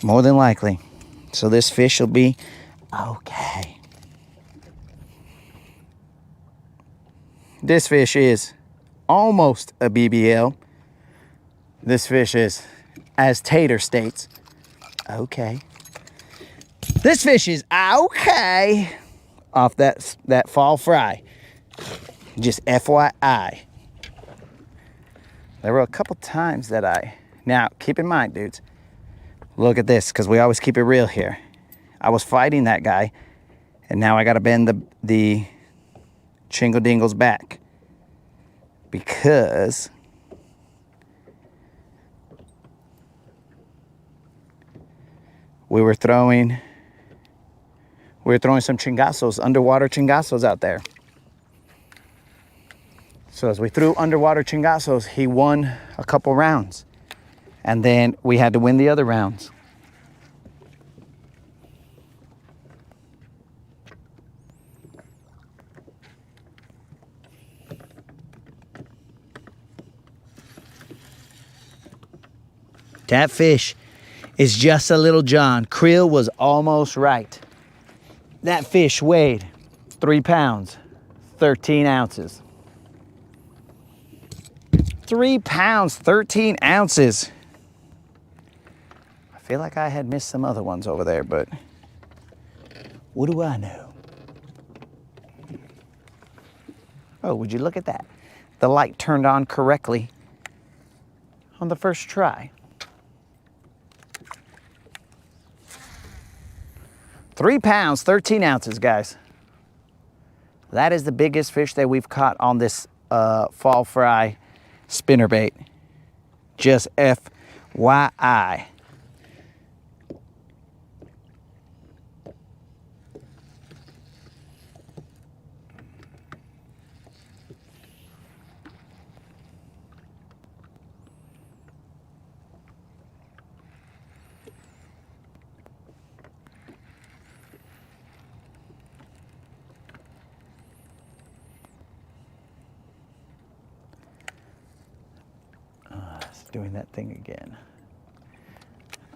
More than likely. So this fish will be okay. This fish is almost a BBL. This fish is, as Tater states, okay. This fish is okay off that fall fry. Just FYI. There were a couple times that now keep in mind, dudes, look at this, because we always keep it real here. I was fighting that guy, and now I got to bend the Chingle Dingle's back because we were throwing some chingazos, underwater chingazos out there. So as we threw underwater chingazos, he won a couple rounds. And then we had to win the other rounds. That fish is just a Little John. Creel was almost right. That fish weighed 3 pounds, 13 ounces. 3 pounds, 13 ounces. I feel like I had missed some other ones over there, but what do I know? Oh, would you look at that? The light turned on correctly on the first try. 3 pounds, 13 ounces, guys. That is the biggest fish that we've caught on this fall fry spinnerbait. Just FYI. Doing that thing again.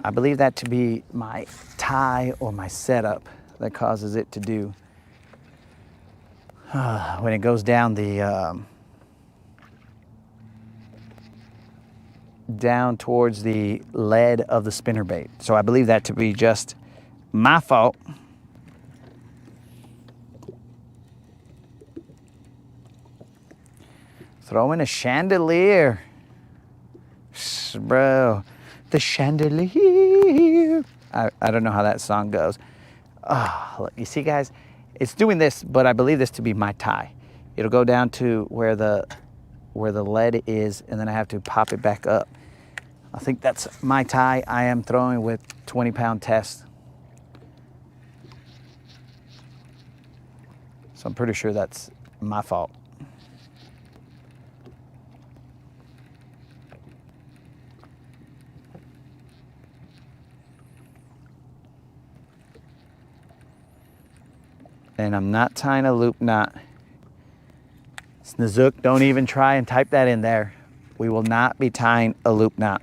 I believe that to be my tie or my setup that causes it to do when it goes down the down towards the lead of the spinnerbait. So I believe that to be just my fault. Throw in a chandelier. Bro, the chandelier. I don't know how that song goes. Oh, look, you see, guys, it's doing this, but I believe this to be my tie. It'll go down to where the lead is, and then I have to pop it back up. I think that's my tie. I am throwing with 20-pound test. So I'm pretty sure that's my fault. And I'm not tying a loop knot. Snazook, don't even try and type that in there. We will not be tying a loop knot.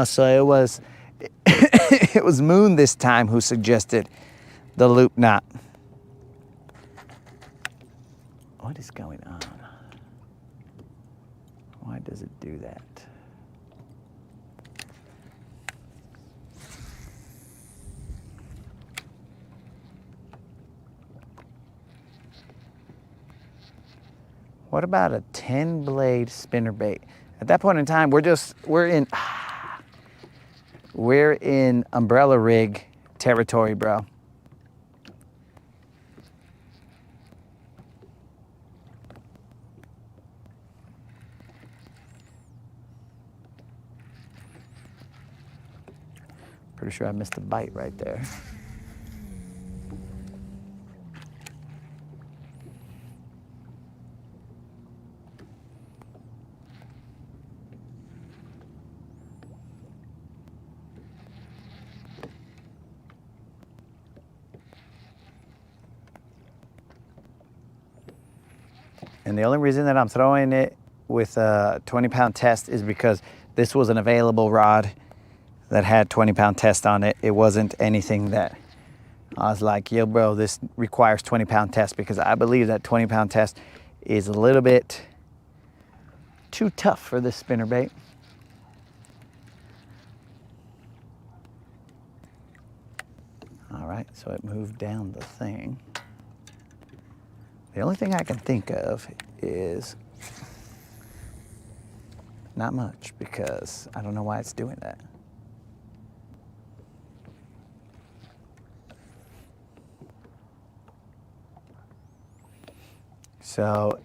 So it was it was Moon this time who suggested the loop knot. What is going on? Why does it do that? What about a 10-blade spinnerbait? At that point in time, we're in umbrella rig territory, bro. Pretty sure I missed a bite right there. And the only reason that I'm throwing it with a 20-pound test is because this was an available rod that had 20-pound test on it. It wasn't anything that I was like, yo, bro, this requires 20-pound test, because I believe that 20-pound test is a little bit too tough for this spinnerbait. All right, so it moved down the thing. The only thing I can think of is not much, because I don't know why it's doing that. So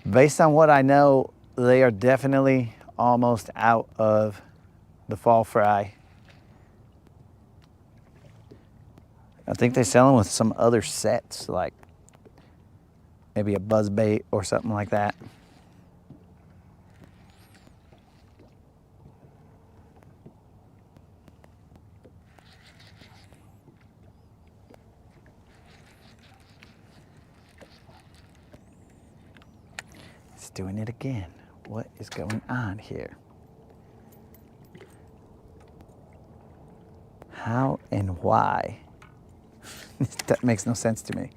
based on what I know, they are definitely almost out of the fall fry. I think they sell them with some other sets, like maybe a buzz bait or something like that. It's doing it again. What is going on here? How and why? That makes no sense to me.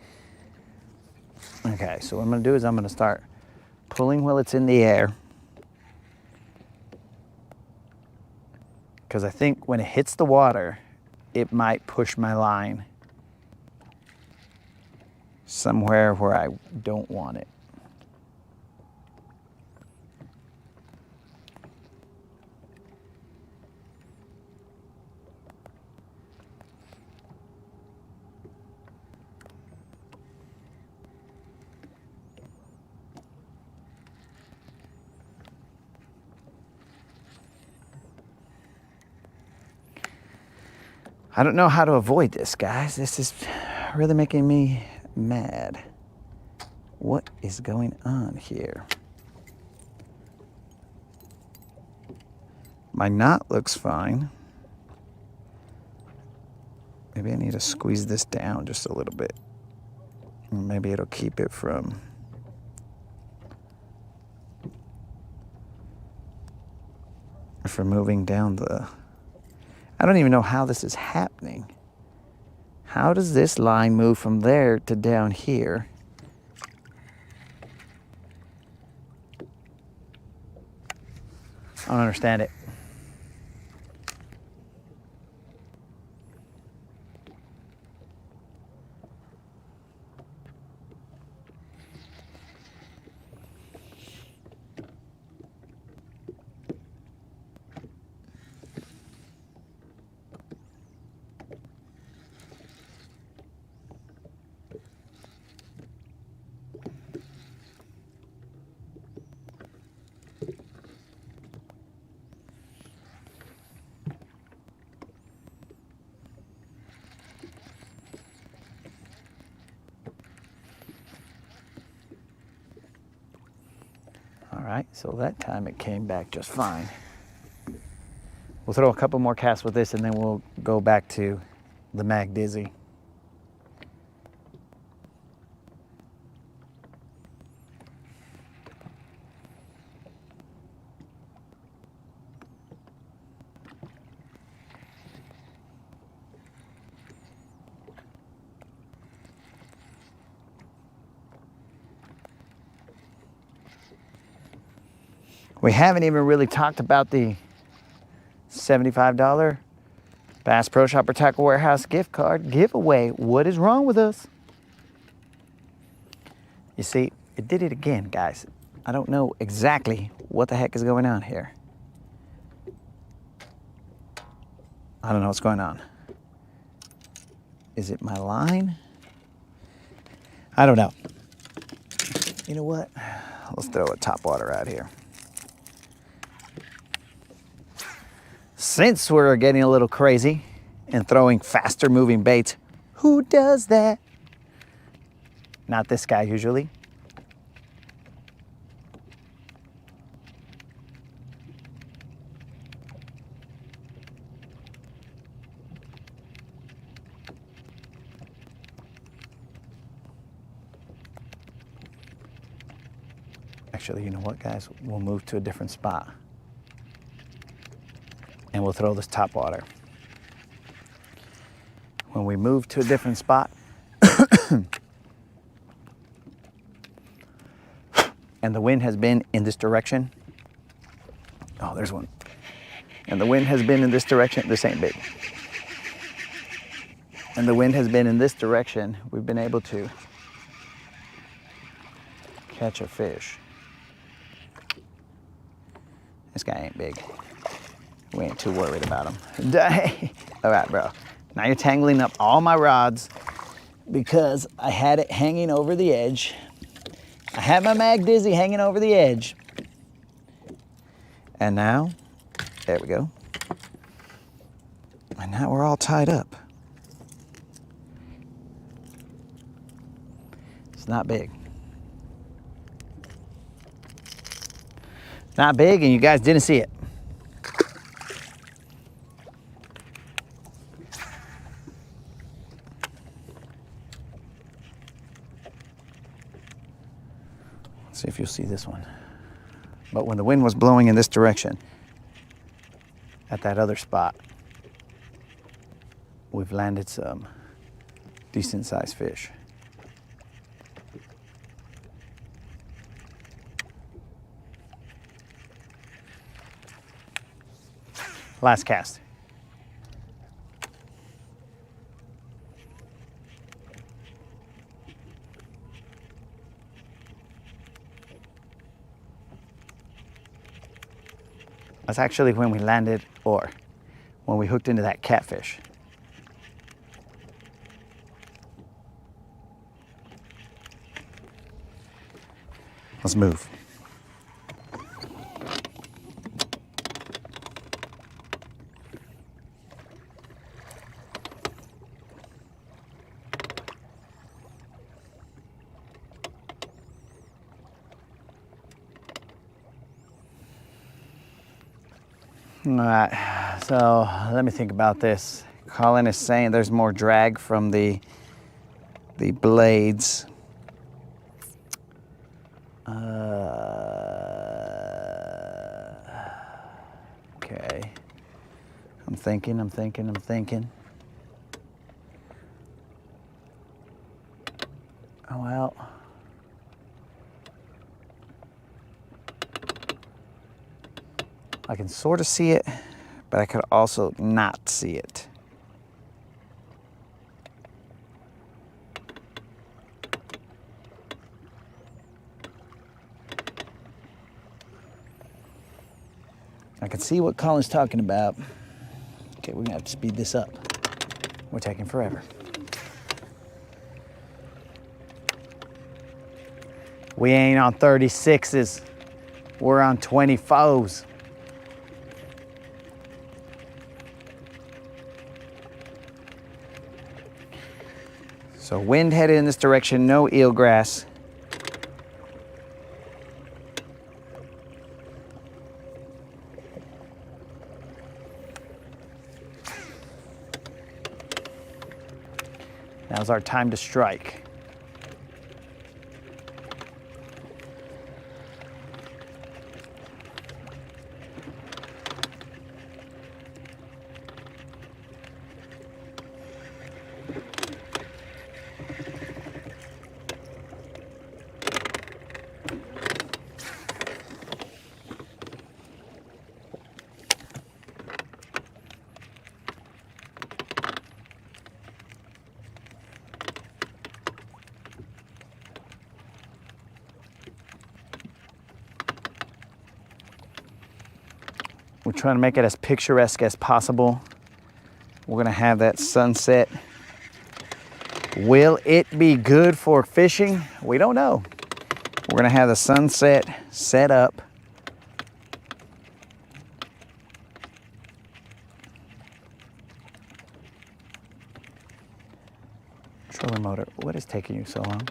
Okay, so what I'm gonna do is I'm gonna start pulling while it's in the air, because I think when it hits the water, it might push my line somewhere where I don't want it. I don't know how to avoid this, guys. This is really making me mad. What is going on here? My knot looks fine. Maybe I need to squeeze this down just a little bit. Maybe it'll keep it from moving down the... I don't even know how this is happening. How does this line move from there to down here? I don't understand it. right, so that time it came back just fine. We'll throw a couple more casts with this and then we'll go back to the Mag Dizzy. We haven't even really talked about the $75 Bass Pro Shopper Tackle Warehouse gift card giveaway. What is wrong with us? You see, it did it again, guys. I don't know exactly what the heck is going on here. I don't know what's going on. Is it my line? I don't know. You know what? Let's throw a top water out here. Since we're getting a little crazy and throwing faster moving baits, who does that? Not this guy usually. Actually, you know what, guys? We'll move to a different spot. And we'll throw this top water. When we move to a different spot, and the wind has been in this direction. Oh, there's one. And the wind has been in this direction. This ain't big. And the wind has been in this direction. We've been able to catch a fish. This guy ain't big. We ain't too worried about him. All right, bro. Now you're tangling up all my rods because I had it hanging over the edge. I had my Mag Dizzy hanging over the edge. And now, there we go. And now we're all tied up. It's not big. Not big, and you guys didn't see it. See if you'll see this one. But when the wind was blowing in this direction, at that other spot, we've landed some decent sized fish. Last cast. That's actually when we landed, or when we hooked into that catfish. Let's move. All right, so let me think about this. Colin is saying there's more drag from the blades. Okay. I'm thinking. Oh, well. I can sort of see it, but I could also not see it. I can see what Colin's talking about. Okay, we're gonna have to speed this up. We're taking forever. We ain't on 36s. We're on 24s. So wind headed in this direction, no eelgrass. Now's our time to strike. We're trying to make it as picturesque as possible. We're gonna have that sunset. Will it be good for fishing? We don't know. We're gonna have the sunset set up. Trolling motor, what is taking you so long?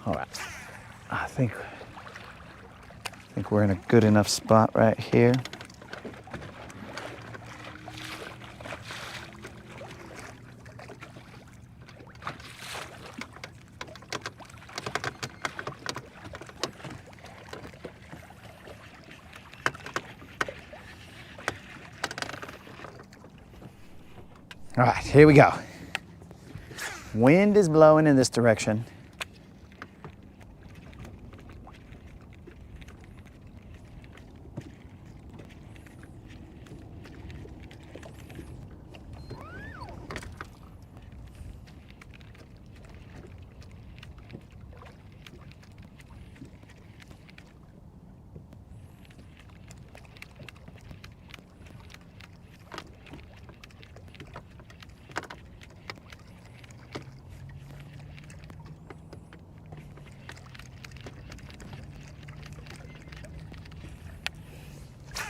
All right, I think we're in a good enough spot right here. All right, here we go. Wind is blowing in this direction.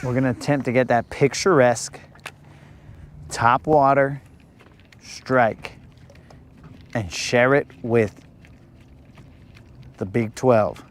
We're gonna attempt to get that picturesque top water strike and share it with the Big 12.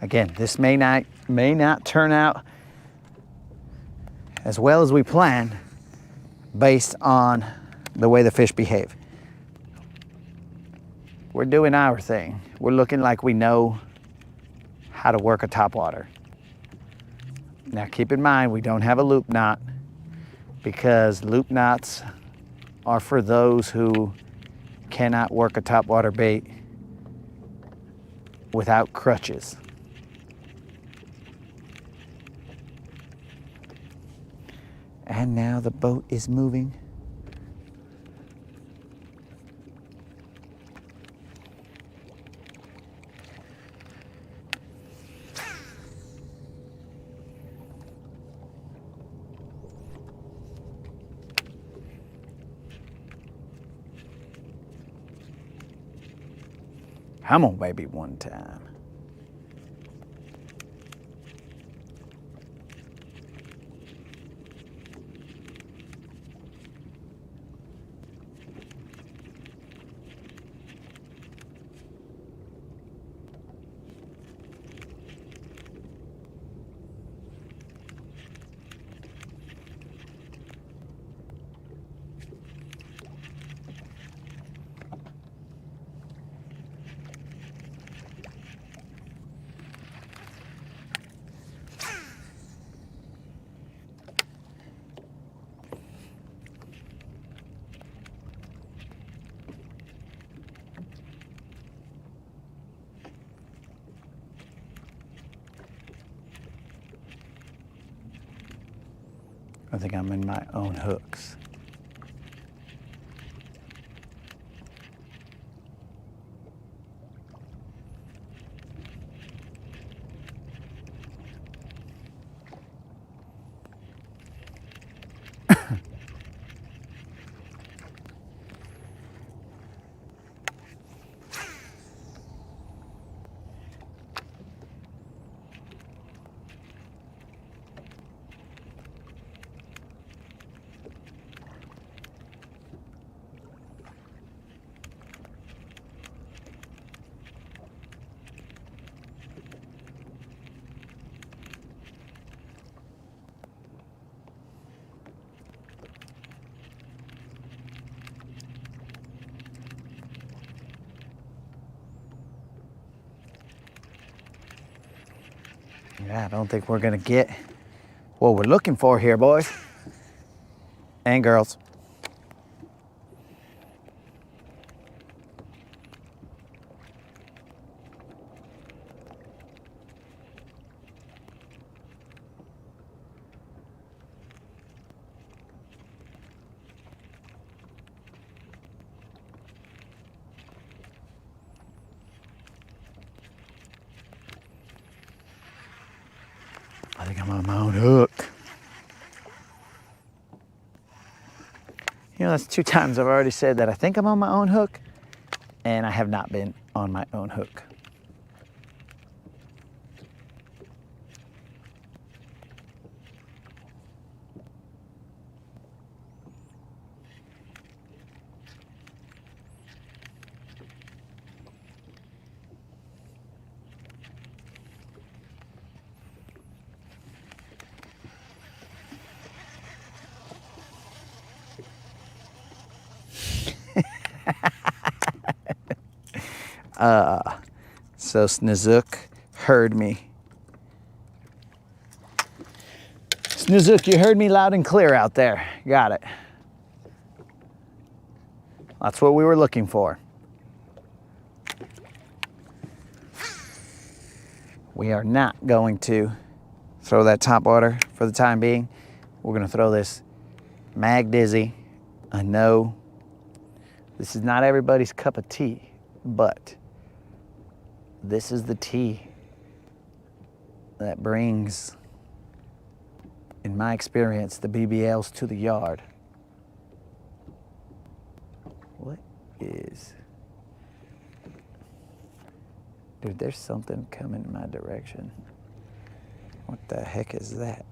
Again, this may not turn out as well as we planned based on the way the fish behave. We're doing our thing. We're looking like we know how to work a topwater. Now keep in mind, we don't have a loop knot because loop knots are for those who cannot work a topwater bait without crutches. And now the boat is moving. Come on, baby, one time. I think I'm in my own hooks. Yeah, I don't think we're gonna get what we're looking for here, boys and girls. I think I'm on my own hook. You know, that's 2 times I've already said that I think I'm on my own hook, and I have not been on my own hook. So Snizook heard me. Snizook, you heard me loud and clear out there. Got it. That's what we were looking for. We are not going to throw that top water for the time being. We're gonna throw this Mag Dizzy. I know this is not everybody's cup of tea, but this is the tea that brings, in my experience, the BBLs to the yard. What is... Dude, there's something coming in my direction. What the heck is that?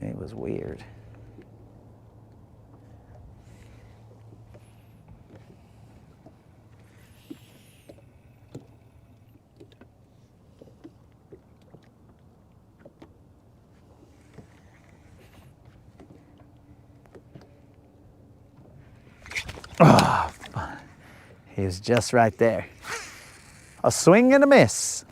It was weird. Oh, he was just right there. A swing and a miss.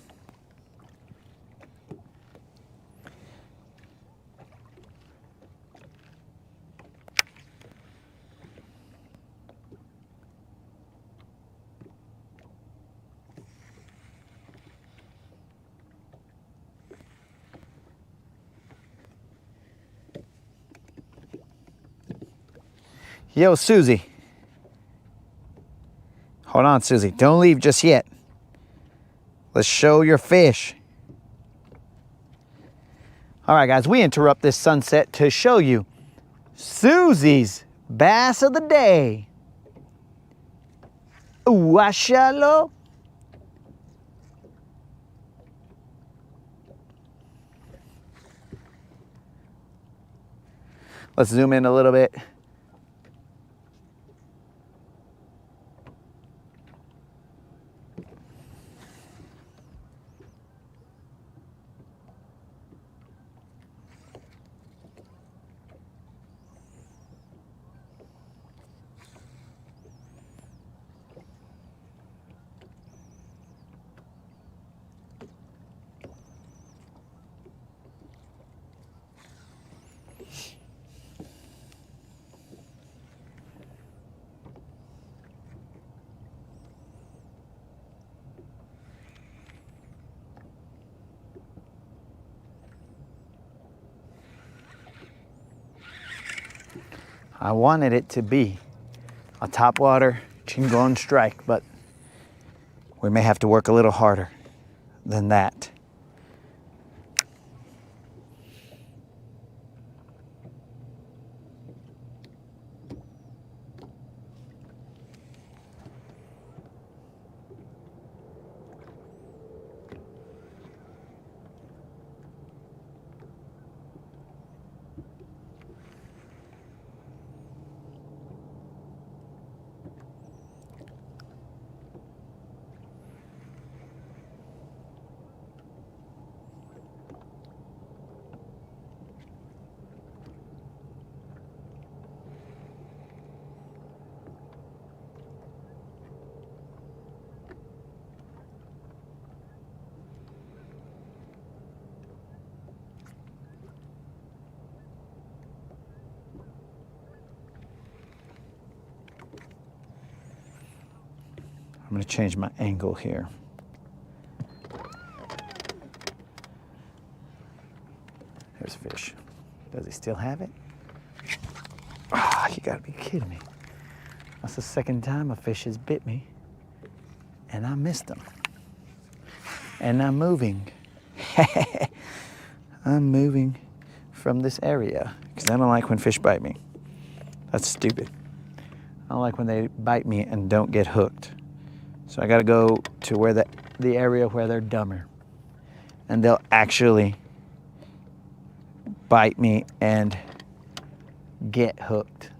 Yo, Susie. Hold on, Susie. Don't leave just yet. Let's show your fish. All right, guys, we interrupt this sunset to show you Susie's bass of the day. Washalo. Let's zoom in a little bit. I wanted it to be a topwater chingon strike, but we may have to work a little harder than that. gonna change my angle here. There's fish. Does he still have it? Ah, you gotta be kidding me. That's the second time a fish has bit me and I missed him. And I'm moving. I'm moving from this area because I don't like when fish bite me. That's stupid. I don't like when they bite me and don't get hooked. So I gotta go to where the area where they're dumber and they'll actually bite me and get hooked.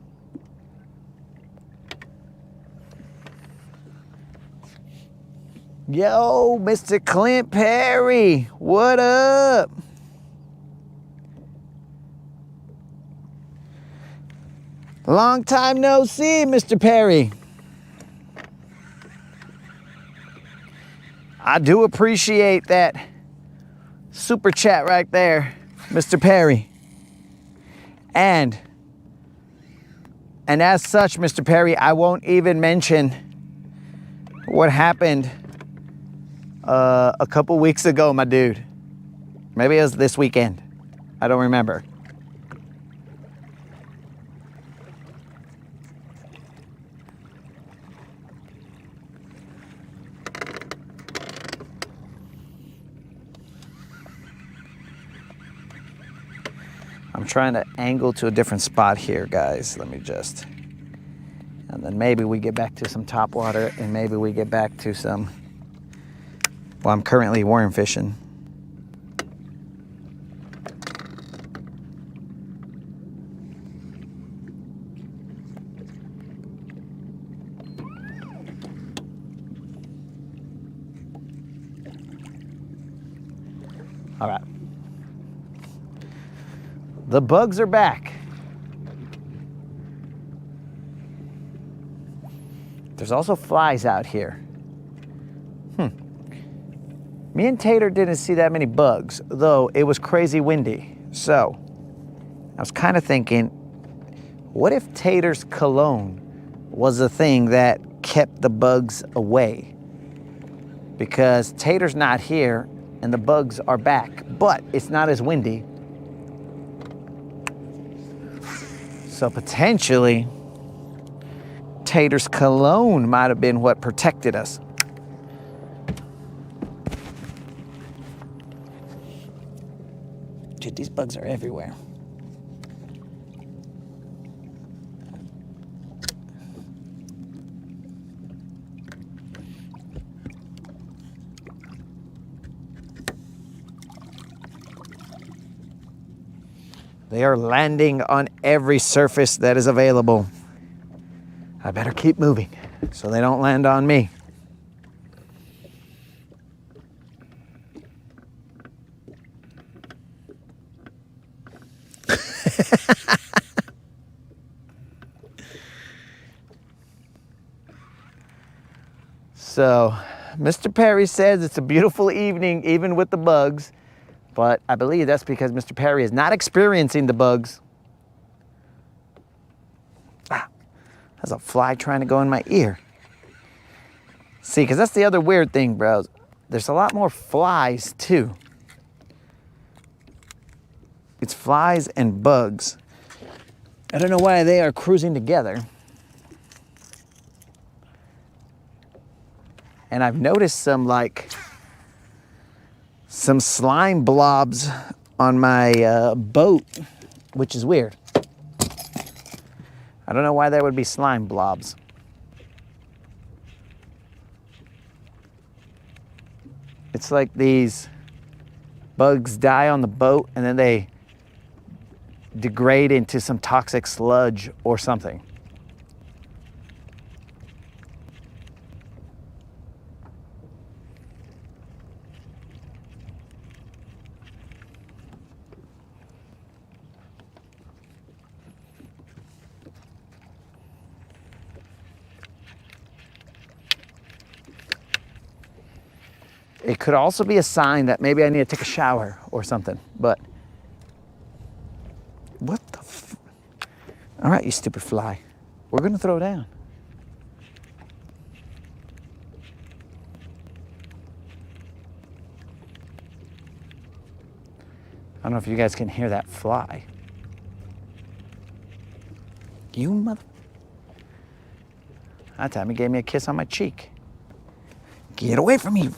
Yo, Mr. Clint Perry, what up? Long time no see, Mr. Perry. I do appreciate that super chat right there, Mr. Perry. And as such, Mr. Perry, I won't even mention what happened a couple weeks ago, my dude. Maybe it was this weekend. I don't remember. I'm trying to angle to a different spot here, guys. Let me just, and then maybe we get back to some top water and maybe we get back to some, well, I'm currently worm fishing. All right. The bugs are back. There's also flies out here. Me and Tater didn't see that many bugs, though it was crazy windy. So I was kind of thinking, what if Tater's cologne was the thing that kept the bugs away? Because Tater's not here and the bugs are back, but it's not as windy. So potentially, Tater's cologne might have been what protected us. Dude, these bugs are everywhere. They are landing on every surface that is available. I better keep moving so they don't land on me. So, Mr. Perry says it's a beautiful evening even with the bugs. But I believe that's because Mr. Perry is not experiencing the bugs. Ah, there's a fly trying to go in my ear. See, because that's the other weird thing, bros. There's a lot more flies, too. It's flies and bugs. I don't know why they are cruising together. And I've noticed some slime blobs on my boat, which is weird. I don't know why there would be slime blobs. It's like these bugs die on the boat and then they degrade into some toxic sludge or something. It could also be a sign that maybe I need to take a shower or something, but what the all right, you stupid fly. We're gonna throw down. know if you guys can hear that fly. You mother... That time he gave me a kiss on my cheek. Get away from me.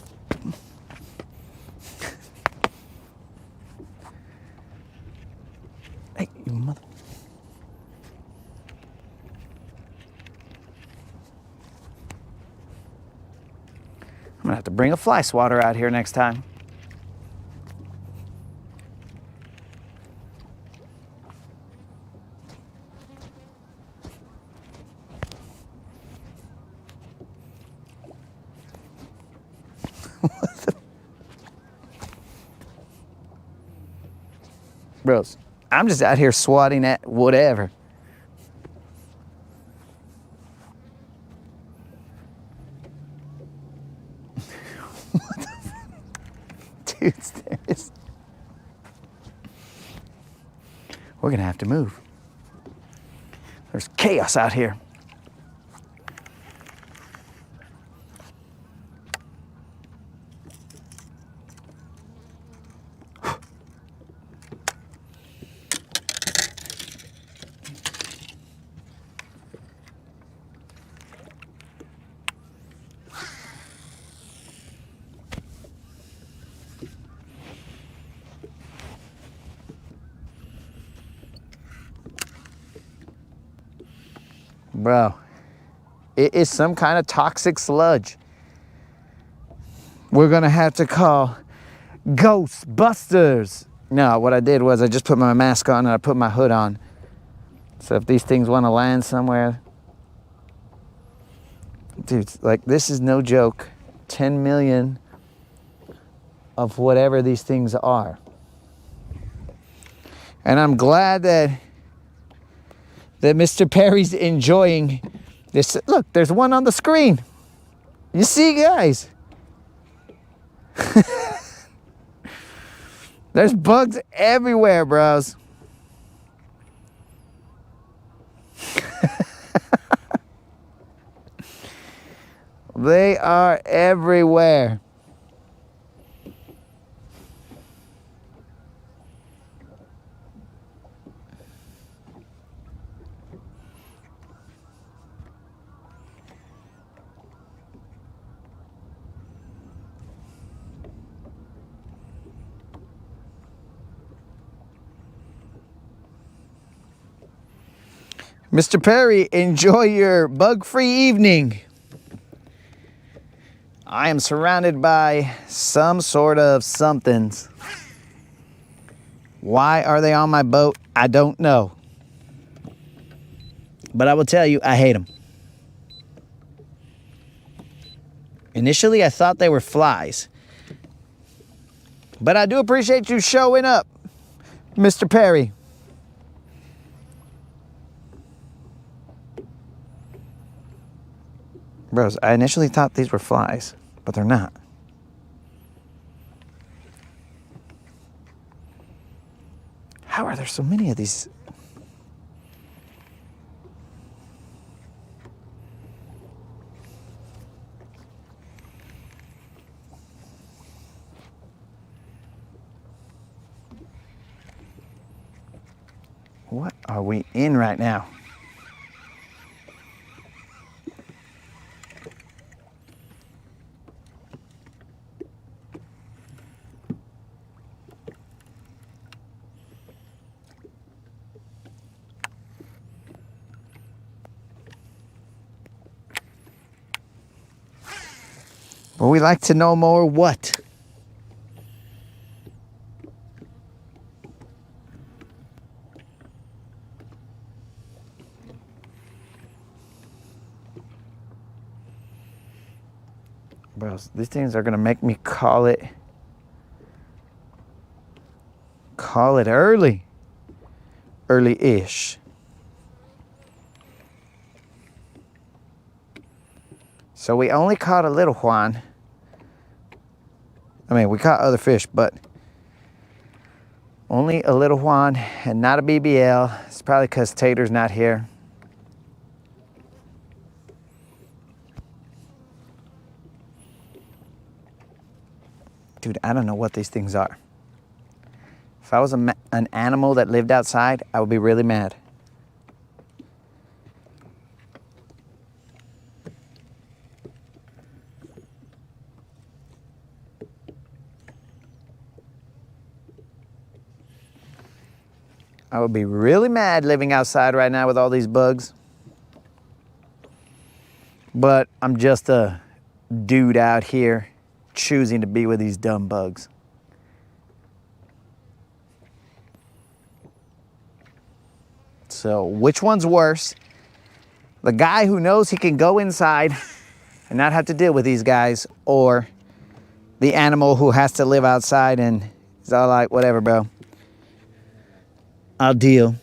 Hey, you mother... I'm gonna have to bring a fly swatter out here next time. Bros, I'm just out here swatting at whatever. What the dude, serious. We're gonna have to move. There's chaos out here. Bro, it is some kind of toxic sludge. We're gonna have to call Ghostbusters. No, what I did was I just put my mask on and I put my hood on. So if these things want to land somewhere, dude, like this is no joke. 10 million of whatever these things are. And I'm glad that Mr. Perry's enjoying this. Look, there's one on the screen. You see, guys? There's bugs everywhere, bros. They are everywhere. Mr. Perry, enjoy your bug-free evening. I am surrounded by some sort of somethings. Why are they on my boat? I don't know. But I will tell you, I hate them. Initially, I thought they were flies. But I do appreciate you showing up, Mr. Perry. Bros, I initially thought these were flies, but they're not. How are there so many of these? What are we in right now? Well, we like to know more what? Bros, these things are gonna make me call it early-ish. So we only caught a little Juan. I mean, we caught other fish, but only a little Juan and not a BBL. It's probably because Tater's not here. Dude, I don't know what these things are. If I was an animal that lived outside, I would be really mad. I would be really mad living outside right now with all these bugs. But I'm just a dude out here choosing to be with these dumb bugs. So which one's worse? The guy who knows he can go inside and not have to deal with these guys, or the animal who has to live outside and is all like, whatever, bro, I'll deal.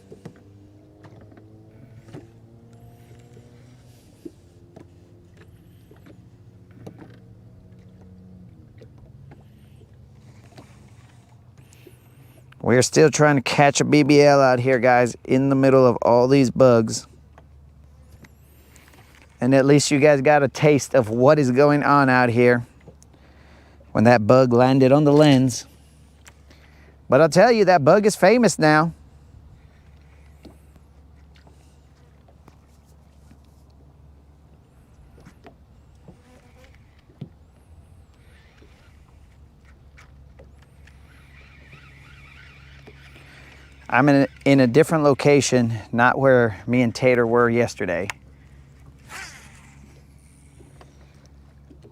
We're still trying to catch a BBL out here, guys, in the middle of all these bugs. And at least you guys got a taste of what is going on out here when that bug landed on the lens. But I'll tell you, that bug is famous now. I'm in a different location, not where me and Tater were yesterday.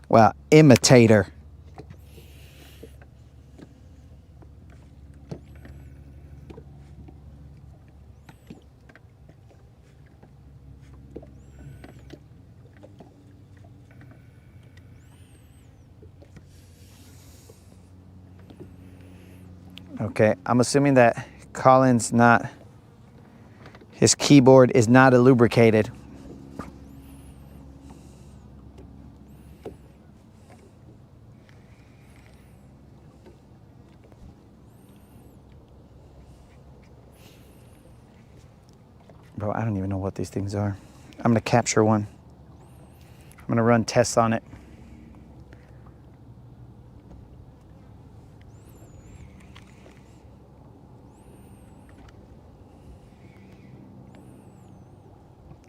Well, imitator. Okay, I'm assuming that Colin's not, his keyboard is not lubricated. Bro, I don't even know what these things are. I'm gonna capture one. I'm gonna run tests on it.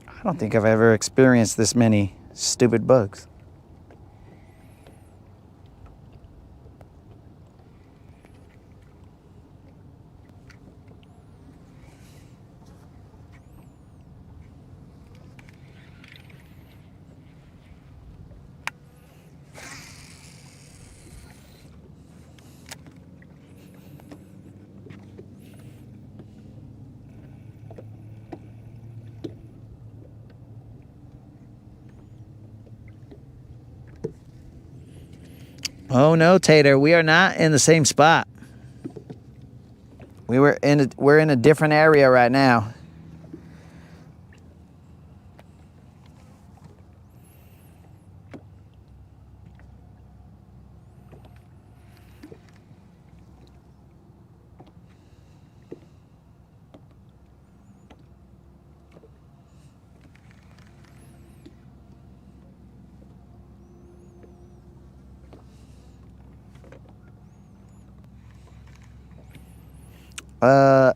I don't think I've ever experienced this many stupid bugs. Oh no, Tater, we are not in the same spot. We're in a different area right now.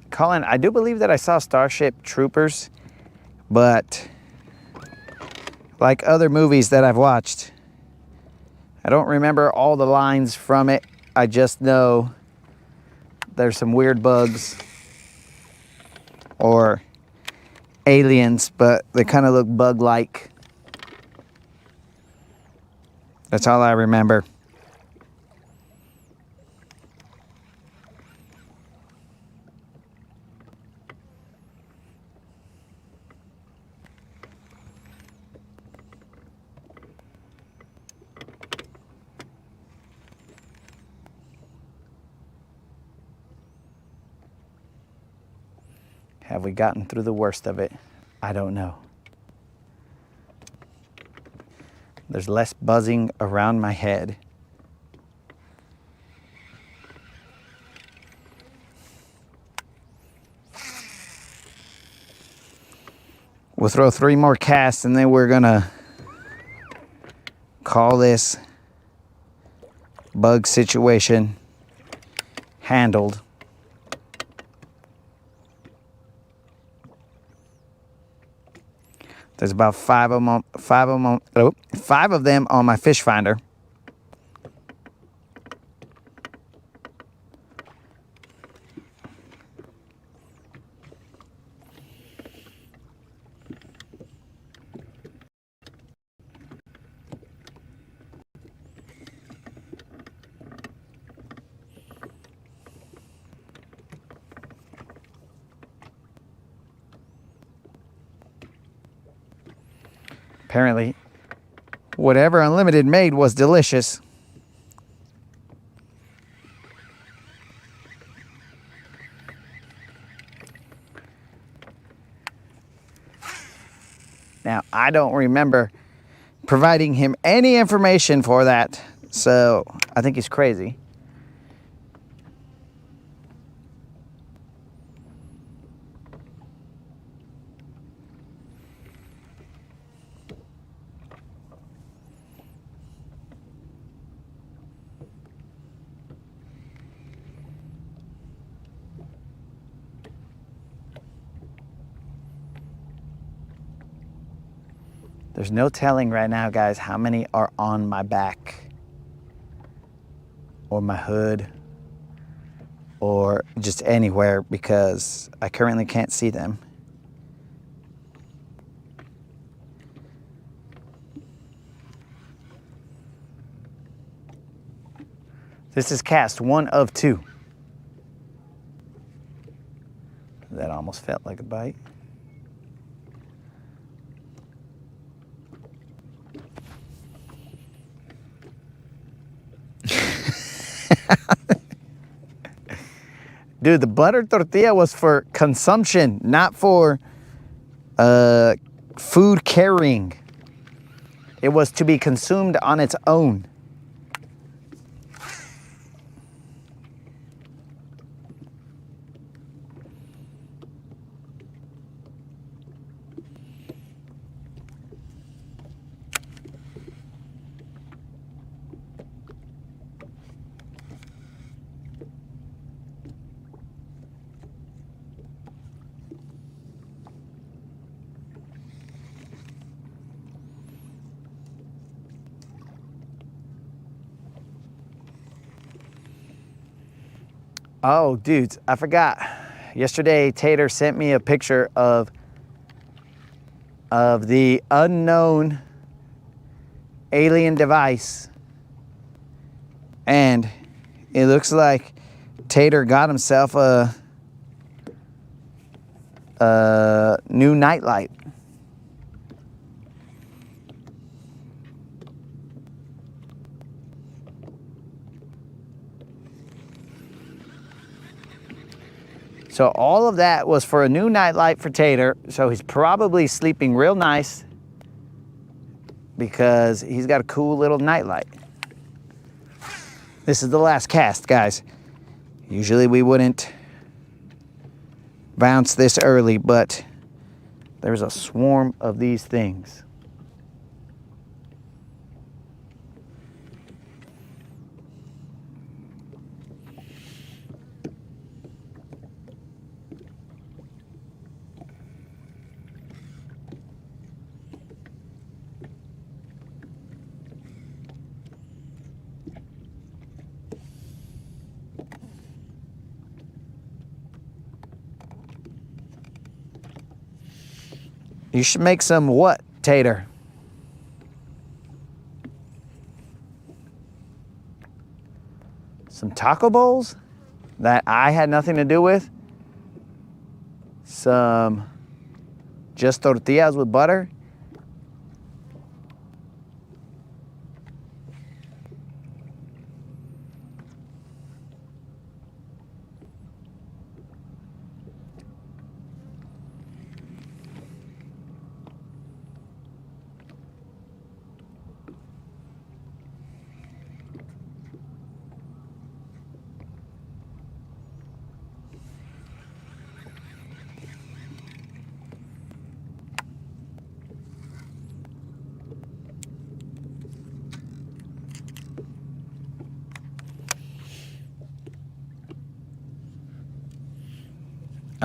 Colin, I do believe that I saw Starship Troopers, but like other movies that I've watched, I don't remember all the lines from it. I just know there's some weird bugs or aliens, but they kind of look bug-like. That's all I remember. Have we gotten through the worst of it? I don't know. There's less buzzing around my head. We'll throw 3 more casts and then we're gonna call this bug situation handled. There's about five of them on my fish finder. Apparently, whatever Unlimited made was delicious. Now, I don't remember providing him any information for that, so I think he's crazy. There's no telling right now, guys, how many are on my back or my hood or just anywhere because I currently can't see them. This is cast 1 of 2. That almost felt like a bite. Dude, the butter tortilla was for consumption, not for food carrying. It was to be consumed on its own. Oh, dudes, I forgot. Yesterday, Tater sent me a picture of the unknown alien device. And it looks like Tater got himself a new nightlight. So all of that was for a new nightlight for Tater. So he's probably sleeping real nice because he's got a cool little nightlight. This is the last cast, guys. Usually we wouldn't bounce this early, but there's a swarm of these things. You should make some what, Tater? Some taco bowls that I had nothing to do with. Some just tortillas with butter.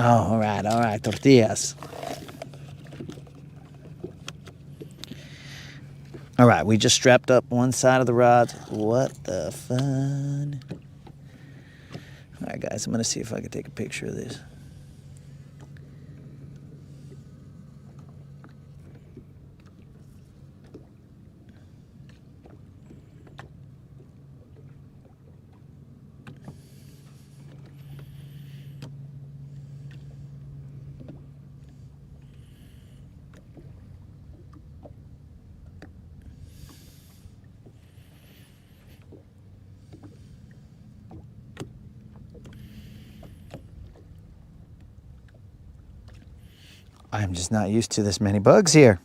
Oh, all right, tortillas. All right, we just strapped up one side of the rods. What the fun. All right, guys, I'm going to see if I can take a picture of this. I'm just not used to this many bugs here.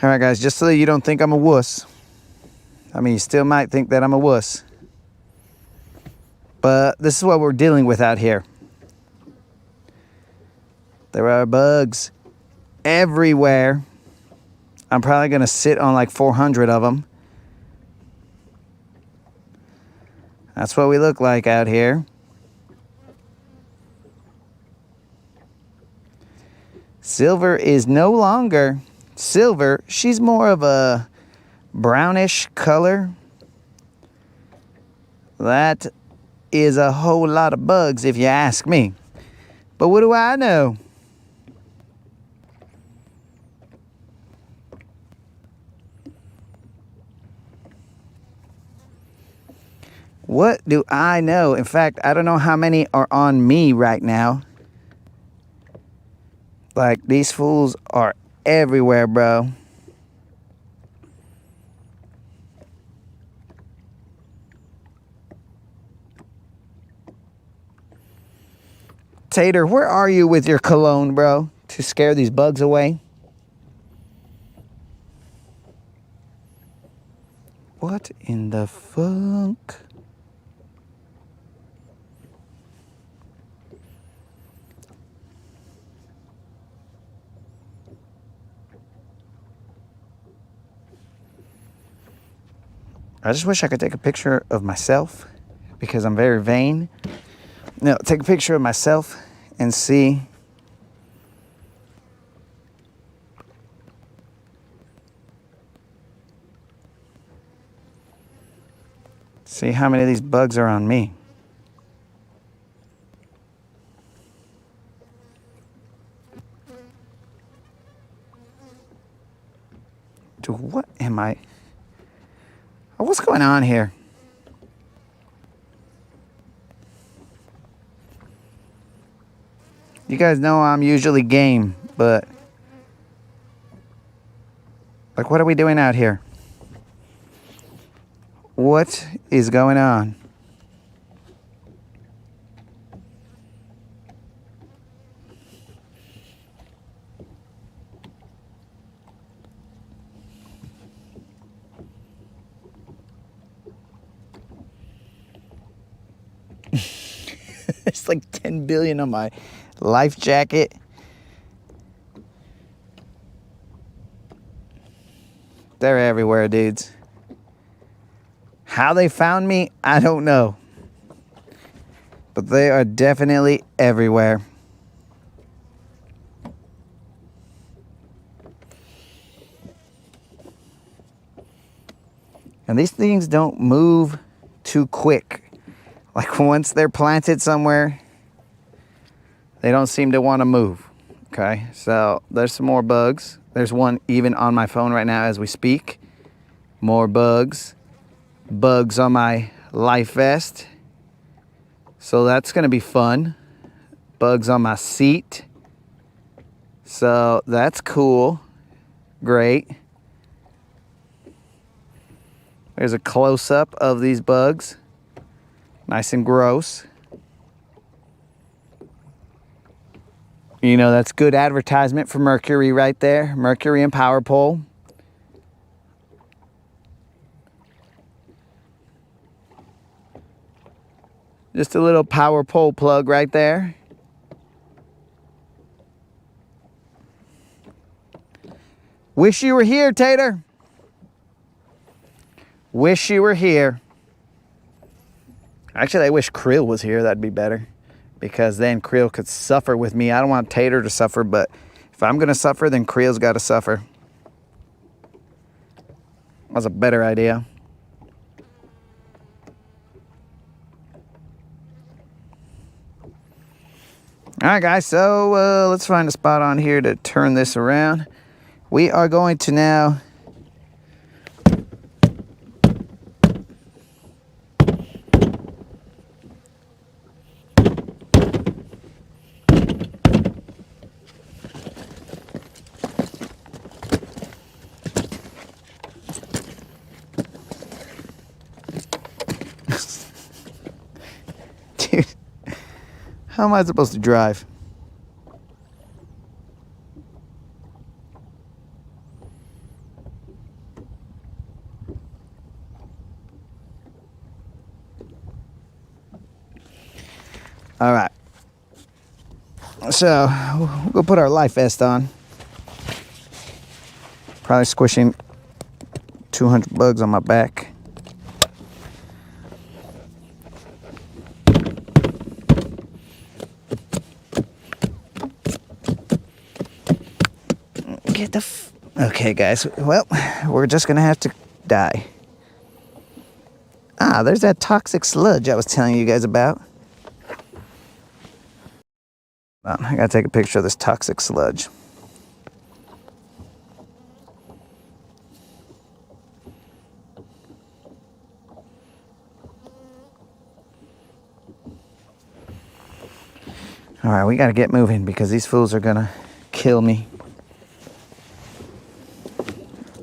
All right, guys, just so you don't think I'm a wuss. I mean, you still might think that I'm a wuss. But this is what we're dealing with out here. There are bugs everywhere. I'm probably going to sit on like 400 of them. That's what we look like out here. Silver is no longer silver. She's more of a brownish color. That is a whole lot of bugs if you ask me. But what do I know? What do I know? In fact, I don't know how many are on me right now. Like, these fools are everywhere, bro. Tater, where are you with your cologne, bro? To scare these bugs away? What in the fuck? I just wish I could take a picture of myself because I'm very vain. No, take a picture of myself and see. See how many of these bugs are on me. Dude, what am I? What's going on here? You guys know I'm usually game, but like, what are we doing out here? What is going on? It's like 10 billion on my life jacket. They're everywhere, dudes. How they found me, I don't know. But they are definitely everywhere. And these things don't move too quick. Like, once they're planted somewhere, they don't seem to want to move. Okay, so there's some more bugs. There's one even on my phone right now as we speak. More bugs. Bugs on my life vest. So that's going to be fun. Bugs on my seat. So that's cool. Great. There's a close-up of these bugs. Nice and gross. You know, that's good advertisement for Mercury right there. Mercury and power pole. Just a little power pole plug right there. Wish you were here, Tater. Wish you were here. Actually, I wish Krill was here. That'd be better. Because then Krill could suffer with me. I don't want Tater to suffer, but if I'm going to suffer, then Krill's got to suffer. That's a better idea. All right, guys, so let's find a spot on here to turn this around. We are going to now dude, how am I supposed to drive? All right, so we'll go put our life vest on. Probably squishing 200 bugs on my back. Get the okay, guys. Well, we're just gonna have to die. Ah, there's that toxic sludge I was telling you guys about. I gotta take a picture of this toxic sludge. All right, we gotta get moving because these fools are gonna kill me.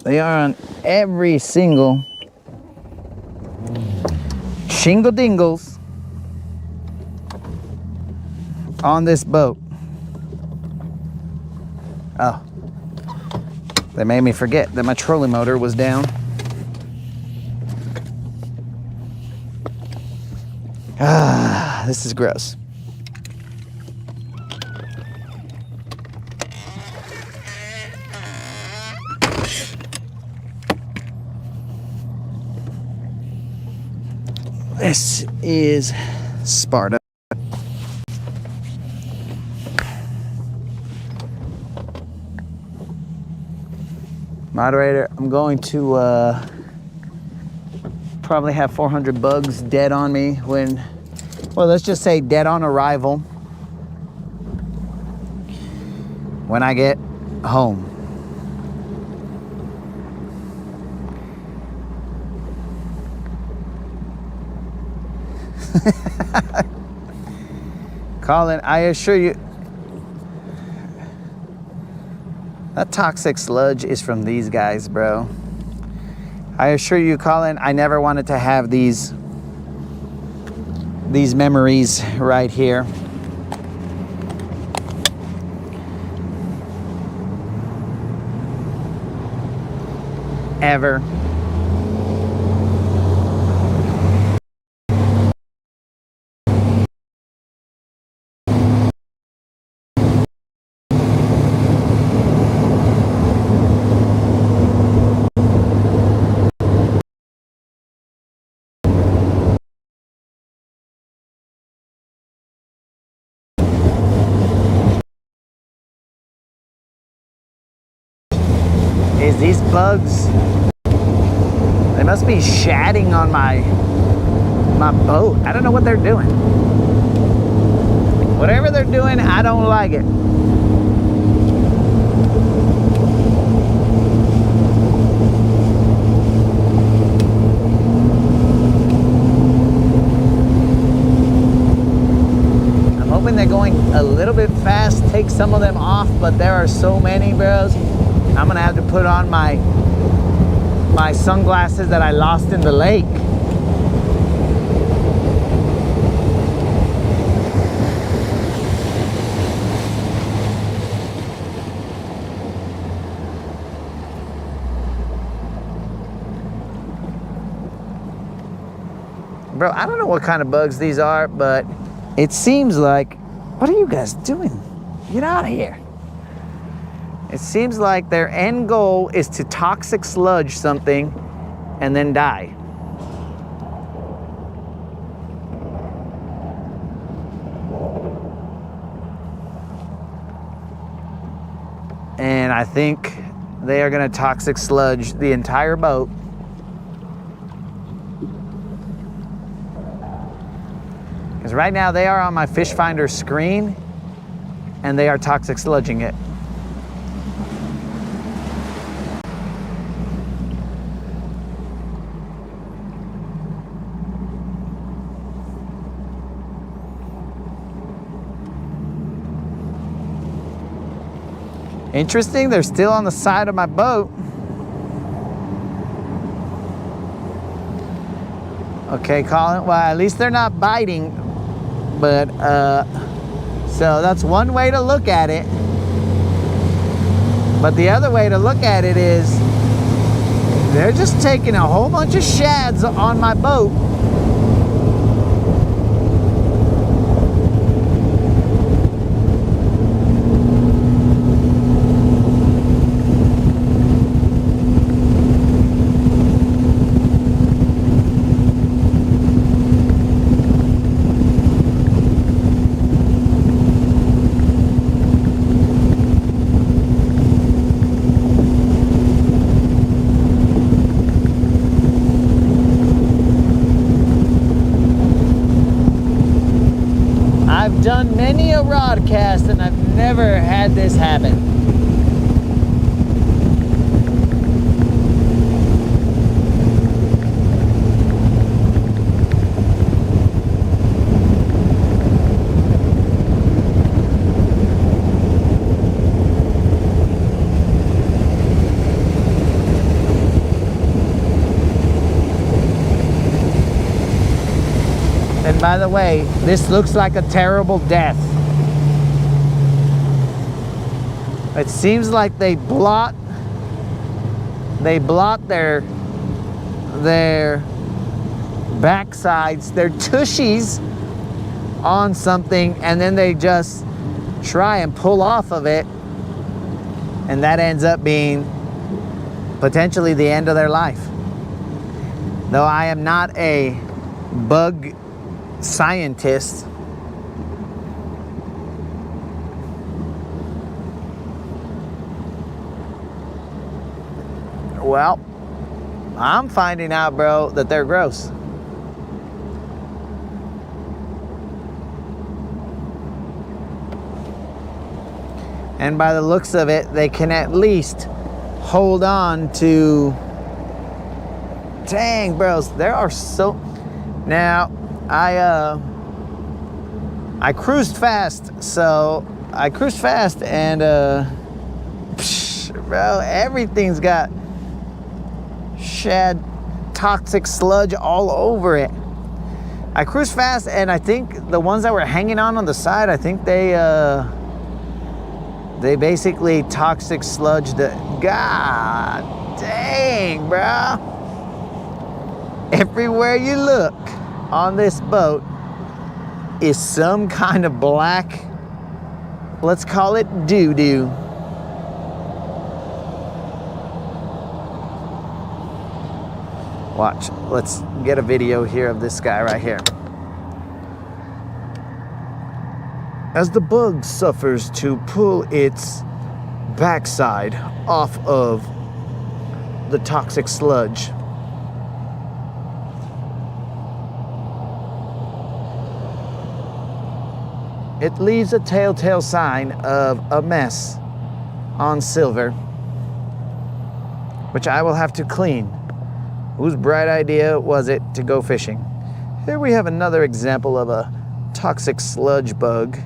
They are on every single shingle dingles on this boat. Oh, they made me forget that my trolling motor was down. Ah, this is gross. This is Sparta. Moderator, I'm going to probably have 400 bugs dead on me when, well, let's just say dead on arrival when I get home. Colin, I assure you, that toxic sludge is from these guys, bro. I assure you, Colin, I never wanted to have these memories right here. Ever. Is these bugs, they must be shadding on my boat. I don't know what they're doing. Whatever they're doing, I don't like it. I'm hoping they're going a little bit fast, take some of them off, but there are so many, bros. I'm gonna have to put on my sunglasses that I lost in the lake. I don't know what kind of bugs these are, but it seems like, what are you guys doing? Get out of here. It seems like their end goal is to toxic sludge something and then die. And I think they are going to toxic sludge the entire boat. Because right now they are on my fish finder screen and they are toxic sludging it. Interesting, they're still on the side of my boat. Okay, Colin, well, at least they're not biting, but, so that's one way to look at it. But the other way to look at it is, they're just taking a whole bunch of shads on my boat. I've done many a rod cast and I've never had this happen. And by the way, this looks like a terrible death. It seems like they blot their backsides, their tushies on something, and then they just try and pull off of it, and that ends up being potentially the end of their life. Though I am not a bug scientist, well, I'm finding out, bro, that they're gross. And by the looks of it, they can at least hold on to, dang, bros, there are so, now, I cruised fast, so I cruised fast and, bro, everything's got shad toxic sludge all over it. I cruised fast and I think the ones that were hanging on the side, I think they basically toxic sludged it. God dang, bro. Everywhere you look on this boat is some kind of black, let's call it doo-doo. Watch, let's get a video here of this guy right here. As the bug suffers to pull its backside off of the toxic sludge, it leaves a telltale sign of a mess on silver, which I will have to clean. Whose bright idea was it to go fishing? Here we have another example of a toxic sludge bug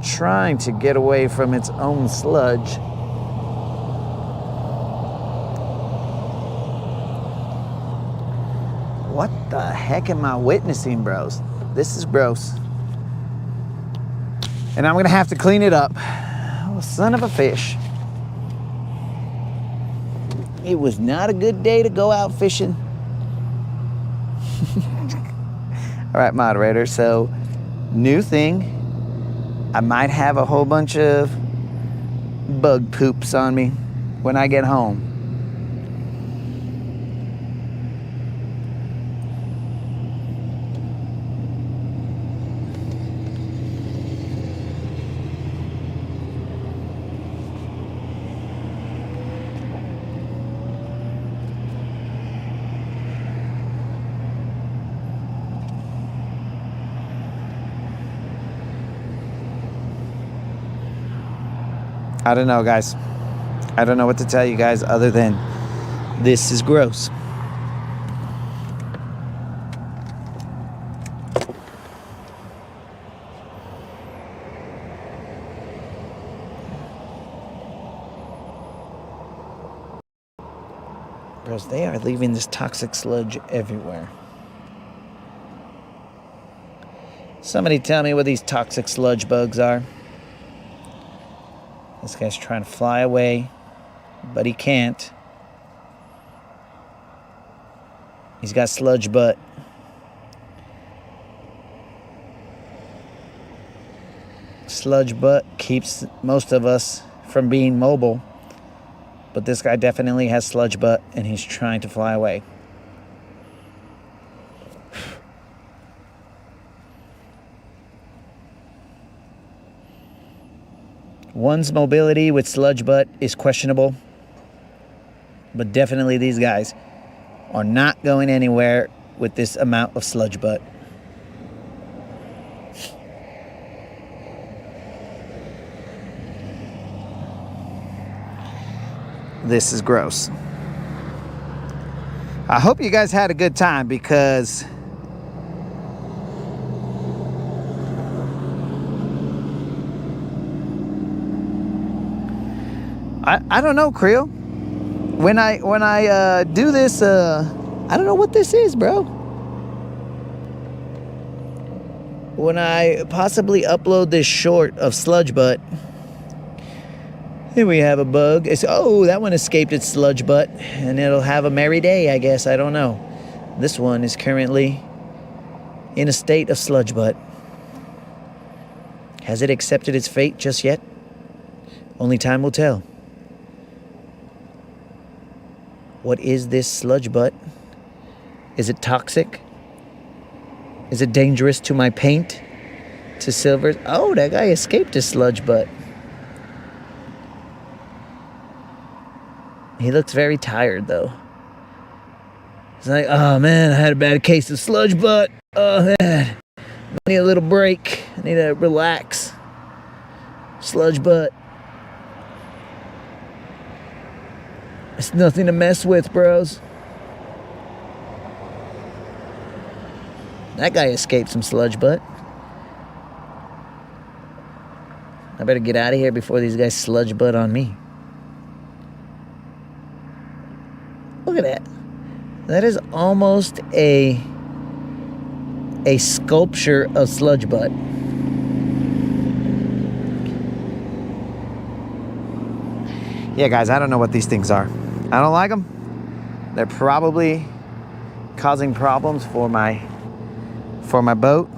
trying to get away from its own sludge. What the heck am I witnessing, bros? This is gross. And I'm gonna have to clean it up. Oh, son of a fish. It was not a good day to go out fishing. All right, moderator. So, new thing. I might have a whole bunch of bug poops on me when I get home. I don't know, guys. I don't know what to tell you guys other than this is gross. Bros, they are leaving this toxic sludge everywhere. Somebody tell me what these toxic sludge bugs are. This guy's trying to fly away, but he can't. He's got sludge butt. Sludge butt keeps most of us from being mobile, but this guy definitely has sludge butt, and he's trying to fly away. One's mobility with sludge butt is questionable, but definitely these guys are not going anywhere with this amount of sludge butt. This is gross. I hope you guys had a good time, because I don't know, Creel. When I do this, I don't know what this is, bro. When I possibly upload this short of sludge butt, here we have a bug. Oh, that one escaped its sludge butt, and it'll have a merry day, I guess. I don't know. This one is currently in a state of sludge butt. Has it accepted its fate just yet? Only time will tell. What is this sludge butt? Is it toxic? Is it dangerous to my paint? To silvers? Oh, that guy escaped his sludge butt. He looks very tired, though. He's like, oh man, I had a bad case of sludge butt. Oh man, I need a little break. I need to relax. Sludge butt. It's nothing to mess with, bros. That guy escaped some sludge butt. I better get out of here before these guys sludge butt on me. Look at that. That is almost a sculpture of sludge butt. Yeah, guys, I don't know what these things are. I don't like them. They're probably causing problems for my boat.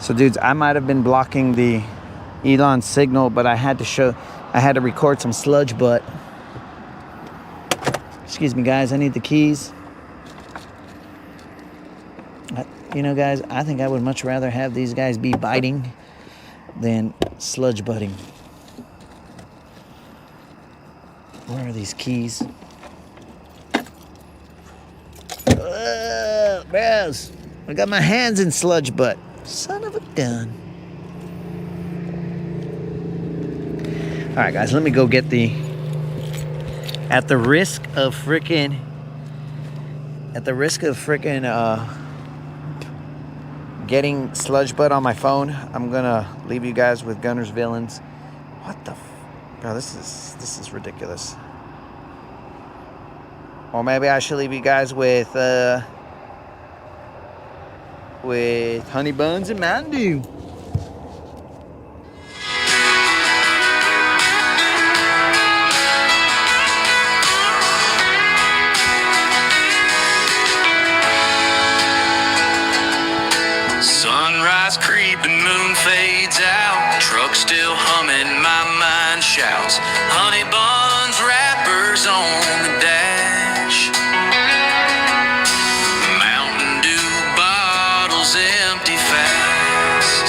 So dudes, I might have been blocking the Elon signal, but I had to record some sludge butt. Excuse me, guys, I need the keys. You know, guys, I think I would much rather have these guys be biting than sludge butting. Where are these keys? Bros, I got my hands in sludge butt. Son of a gun. All right, guys, let me go get at the risk of freaking getting sludge butt on my phone, I'm gonna leave you guys with Guntersville's. What the God, this is ridiculous. Or maybe I should leave you guys with honey buns and Mountain Dew. Sunrise creeping, moon fades out. Truck still humming, my mind shouts. Honey buns, wrappers on the dash. Mountain Dew bottles empty fast.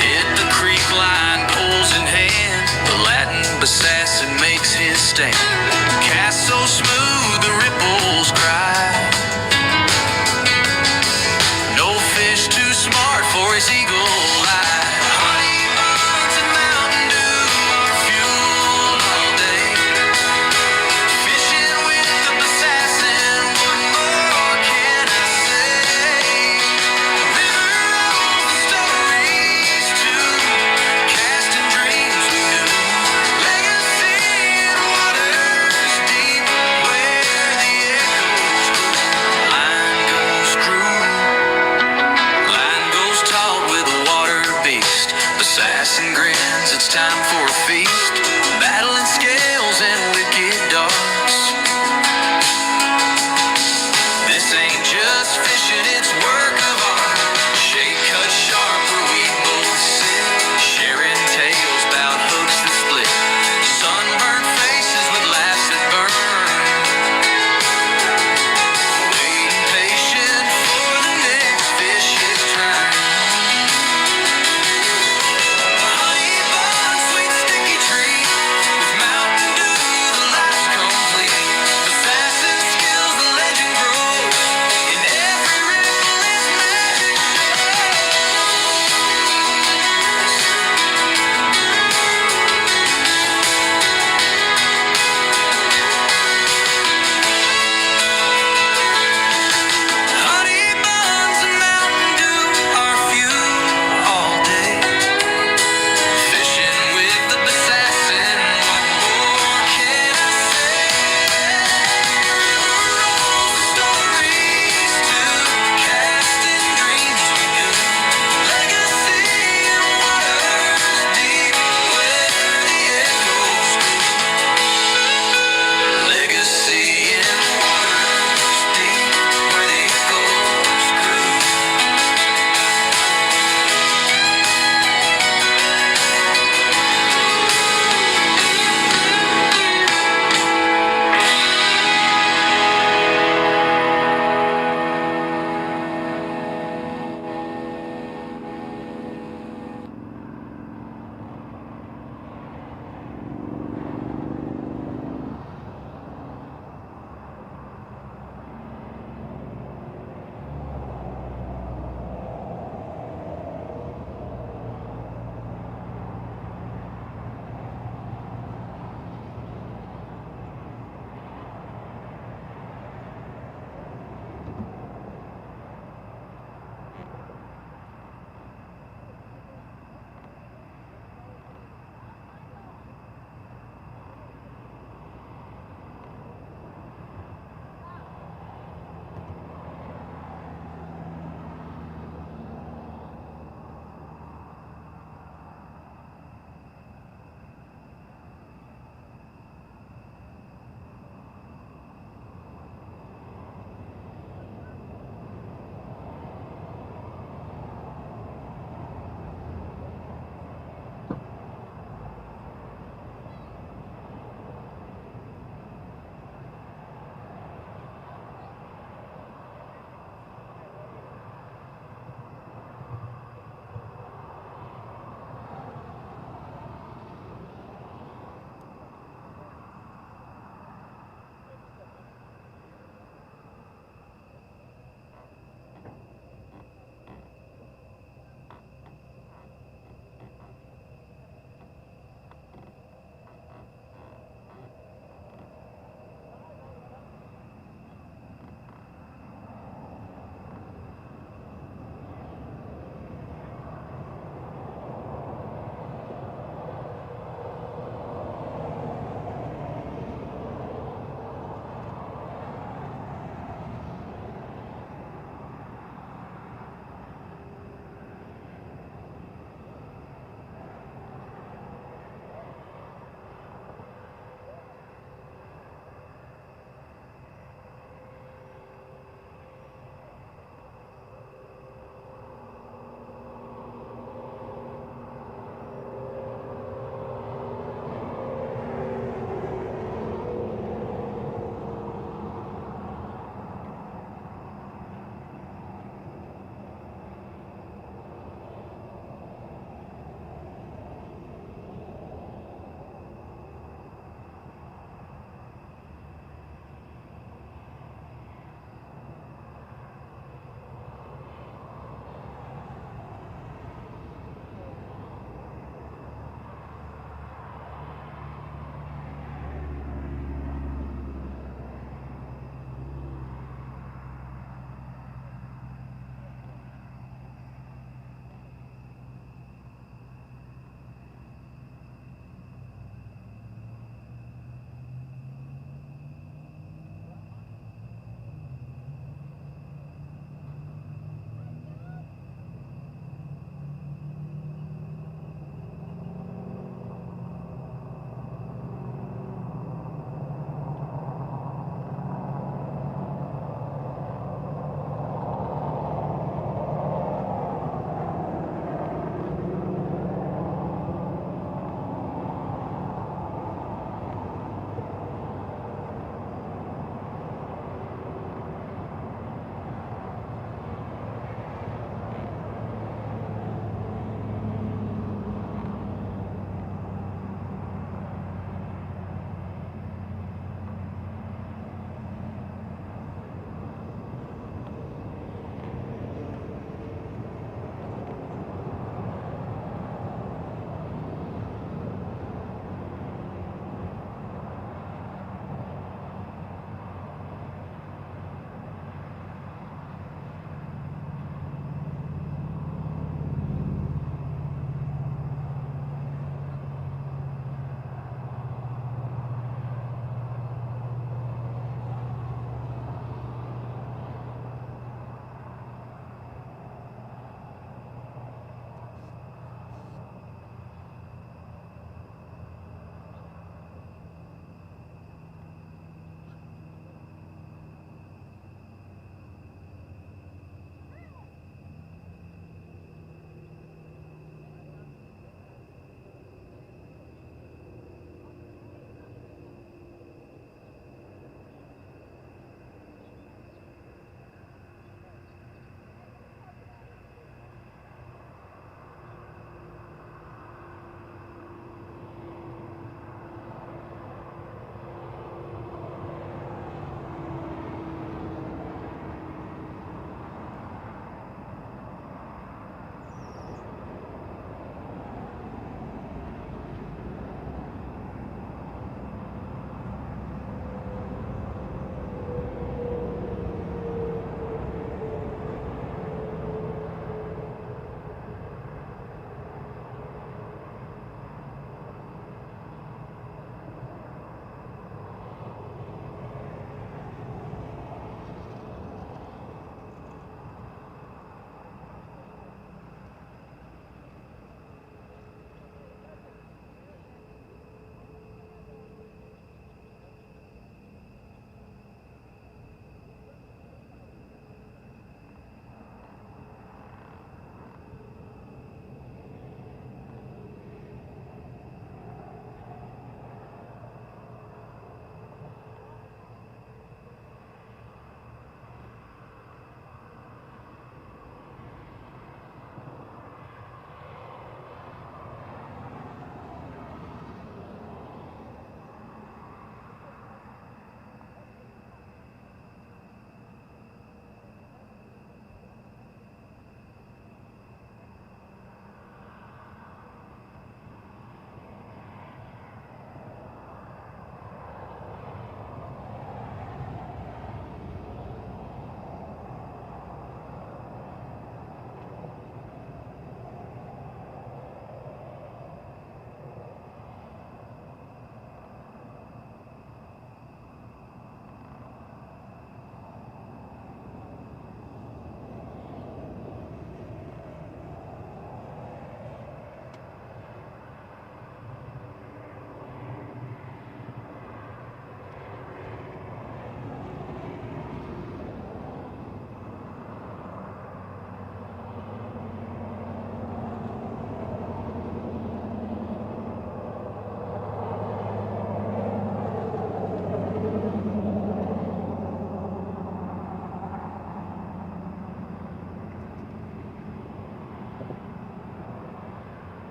Hit the creek line, poles in hand. The Latin assassin makes his stand. Cast so smooth, the ripples cry. No fish too smart for his eagle eye. Honey buns and Mountain Dew are fuel all day. Fishing with the assassin, what more can I say? River rolls the stories too, casting dreams we knew. Legacy in waters deep, where the echoes groove. Line goes through. Line goes taut with a water beast. Assassin grins, it's time for a feast. Battling scales and wicked darts. This ain't just fishing, it's work of art. Shake cut sharp where we both sit. Sharing tales about hooks that split. Sunburned faces with laughs that burn. Waiting patient for the next fish's turn. Honey buns, sweet sticky trees.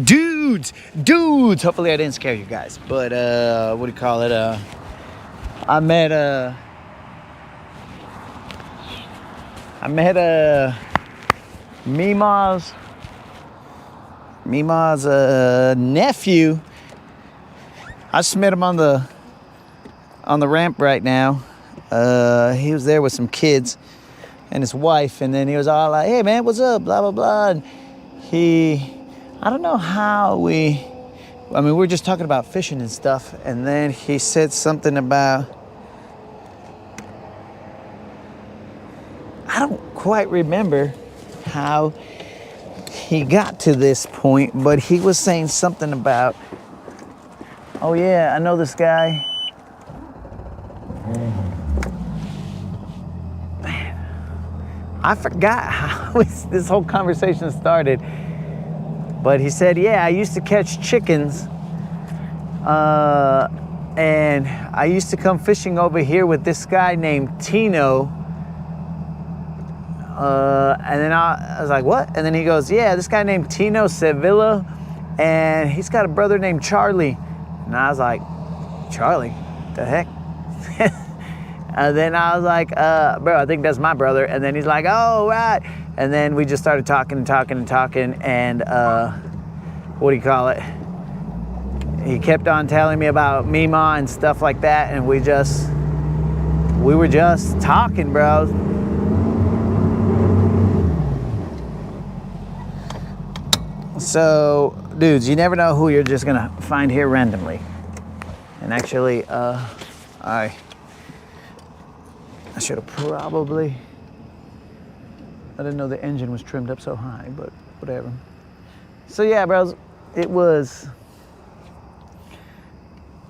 Dudes. Hopefully I didn't scare you guys. But what do you call it? I met Mima's nephew. I just met him on the ramp right now. He was there with some kids and his wife, and then he was all like, "Hey man, what's up?" Blah blah blah. And I don't know how we were just talking about fishing and stuff, and then he said something about, I don't quite remember how he got to this point, but he was saying something about, oh yeah, I know this guy. Man, I forgot how this whole conversation started. But he said, yeah, I used to catch chickens. And I used to come fishing over here with this guy named Tino. And then I was like, what? And then he goes, yeah, this guy named Tino Sevilla, and he's got a brother named Charlie. And I was like, Charlie? The heck? And then I was like, bro, I think that's my brother. And then he's like, oh, right. And then we just started talking, and what do you call it? He kept on telling me about Mima and stuff like that, and we were just talking, bro. So, dudes, you never know who you're just gonna find here randomly. And actually, I should have probably, I didn't know the engine was trimmed up so high, but whatever. So yeah, bros, it was,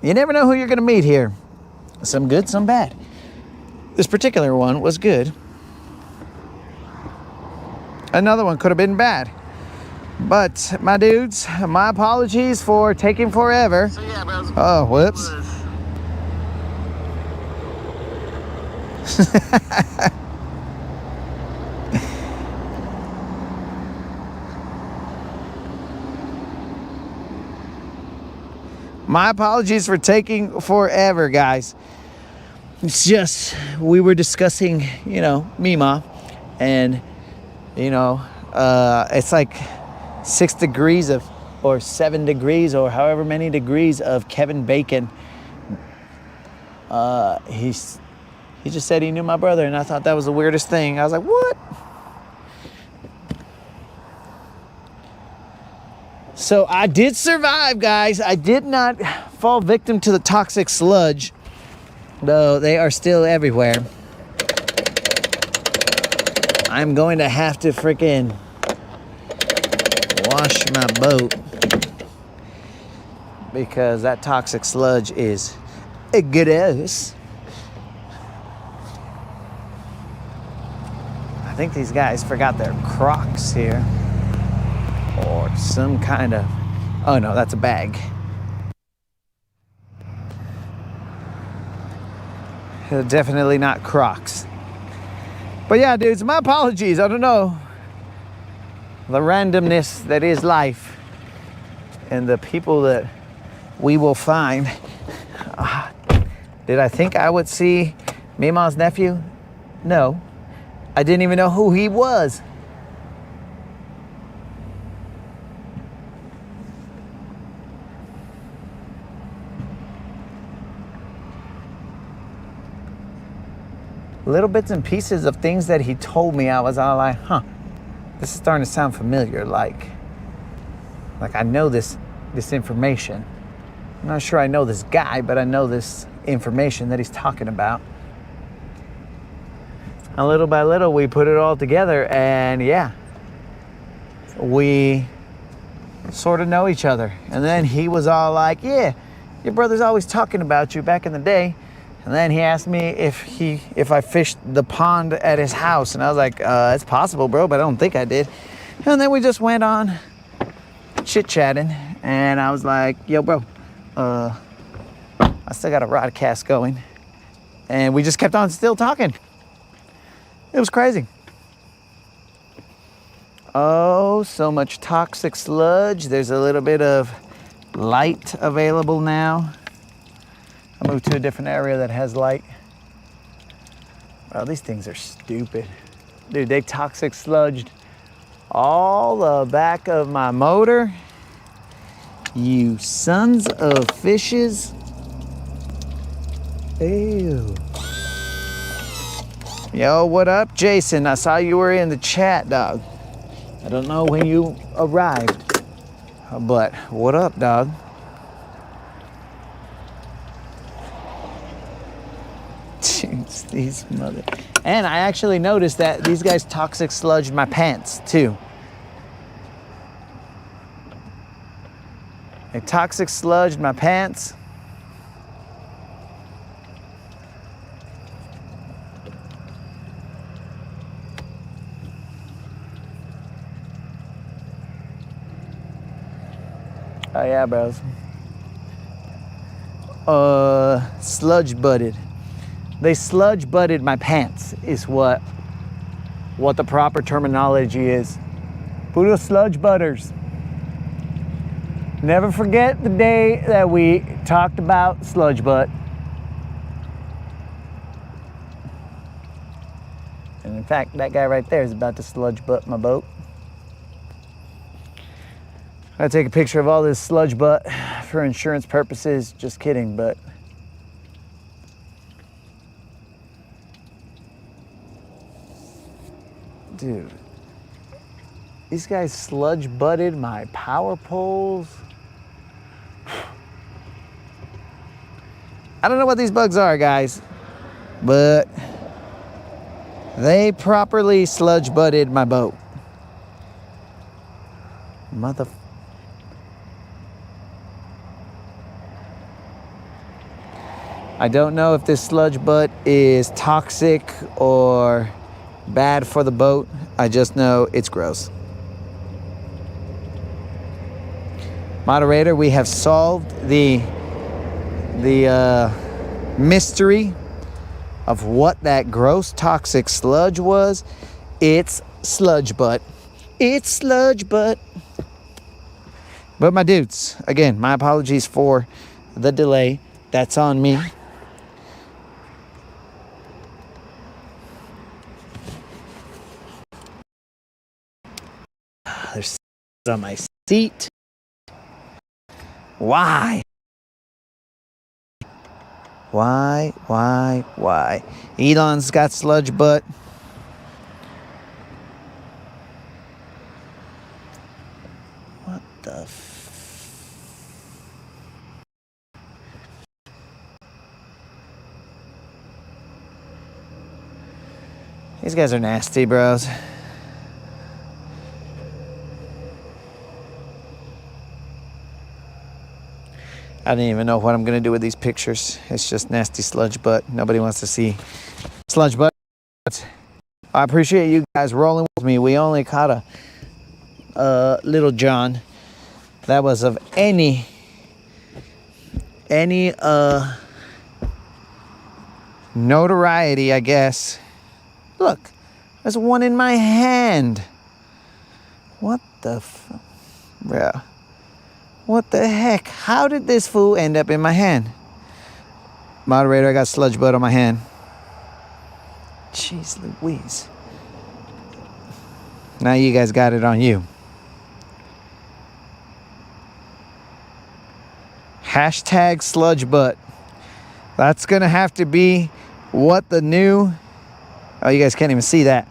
you never know who you're gonna meet here. Some good, some bad. This particular one was good. Another one could have been bad. But my dudes, my apologies for taking forever. So yeah, bros. Oh, whoops. My apologies for taking forever, guys. It's just, we were discussing, Mima, and, it's like 6 degrees or 7 degrees or however many degrees of Kevin Bacon. He just said he knew my brother, and I thought that was the weirdest thing. I was like, what? So I did survive, guys. I did not fall victim to the toxic sludge, though they are still everywhere. I'm going to have to freaking wash my boat because that toxic sludge is gross. I think these guys forgot their Crocs here, or some kind of, oh no, that's a bag. Definitely not Crocs. But yeah, dudes, my apologies. I don't know, the randomness that is life and the people that we will find. Did I think I would see Mima's nephew? No. I didn't even know who he was. Little bits and pieces of things that he told me, I was all like, this is starting to sound familiar. Like I know this information. I'm not sure I know this guy, but I know this information that he's talking about. And little by little, we put it all together, and yeah, we sort of know each other. And then he was all like, yeah, your brother's always talking about you back in the day. And then he asked me if I fished the pond at his house, and I was like, it's possible, bro, but I don't think I did. And then we just went on chit-chatting, and I was like, yo, bro, I still got a rod cast going. And we just kept on still talking. It was crazy. Oh, so much toxic sludge. There's a little bit of light available now. I moved to a different area that has light. Well, these things are stupid. Dude, they toxic sludged all the back of my motor. You sons of fishes. Ew. Yo, what up, Jason? I saw you were in the chat, dog. I don't know when you arrived, but what up, dog? Jeez, these mother. And I actually noticed that these guys toxic sludged my pants too. They toxic sludged my pants. Oh yeah, bros. Sludge butted. They sludge butted my pants is what the proper terminology is. Puro sludge butters. Never forget the day that we talked about sludge butt. And in fact, that guy right there is about to sludge butt my boat. I take a picture of all this sludge butt for insurance purposes. Just kidding, but dude, these guys sludge butted my power poles. I don't know what these bugs are, guys, but they properly sludge butted my boat. Mother. I don't know if this sludge butt is toxic or bad for the boat. I just know it's gross. Moderator, we have solved the mystery of what that gross toxic sludge was. It's sludge butt. It's sludge butt. But my dudes, again, my apologies for the delay. That's on me. There's on my seat. Why? Why? Elon's got sludge butt. What the These guys are nasty, bros. I don't even know what I'm gonna do with these pictures. It's just nasty sludge butt. Nobody wants to see sludge butt. I appreciate you guys rolling with me. We only caught a little John that was of any notoriety, I guess. Look, there's one in my hand. What the bruh? What the heck? How did this fool end up in my hand? Moderator, I got sludge butt on my hand. Jeez Louise. Now you guys got it on you. Hashtag sludge butt. That's gonna have to be what the new... Oh, you guys can't even see that.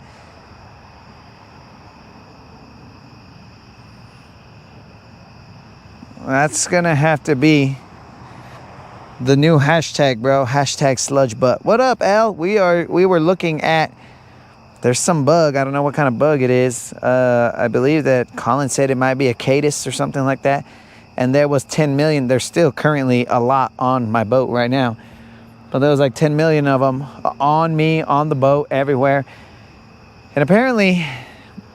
That's gonna have to be the new hashtag, bro. Hashtag sludge butt. What up, Al? We were looking at, there's some bug. I don't know what kind of bug it is. I believe that Colin said it might be a caddis or something like that. And there was 10 million. There's still currently a lot on my boat right now. But there was like 10 million of them on me, on the boat, everywhere. And apparently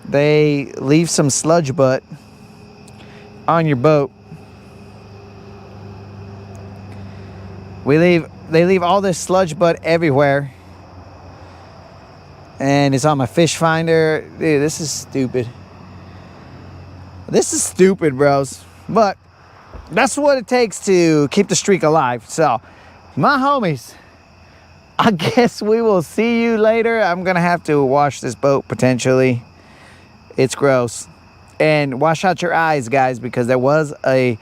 they leave some sludge butt on your boat. They leave all this sludge butt everywhere. And it's on my fish finder. Dude, this is stupid. This is stupid, bros. But that's what it takes to keep the streak alive. So, my homies, I guess we will see you later. I'm gonna have to wash this boat potentially. It's gross. And wash out your eyes, guys, because there was a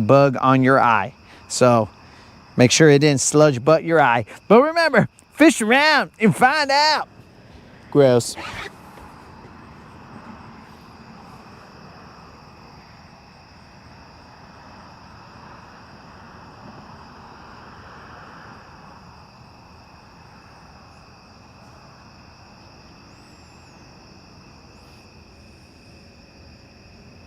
bug on your eye. So make sure it didn't sludge butt your eye. But remember, fish around and find out. Gross.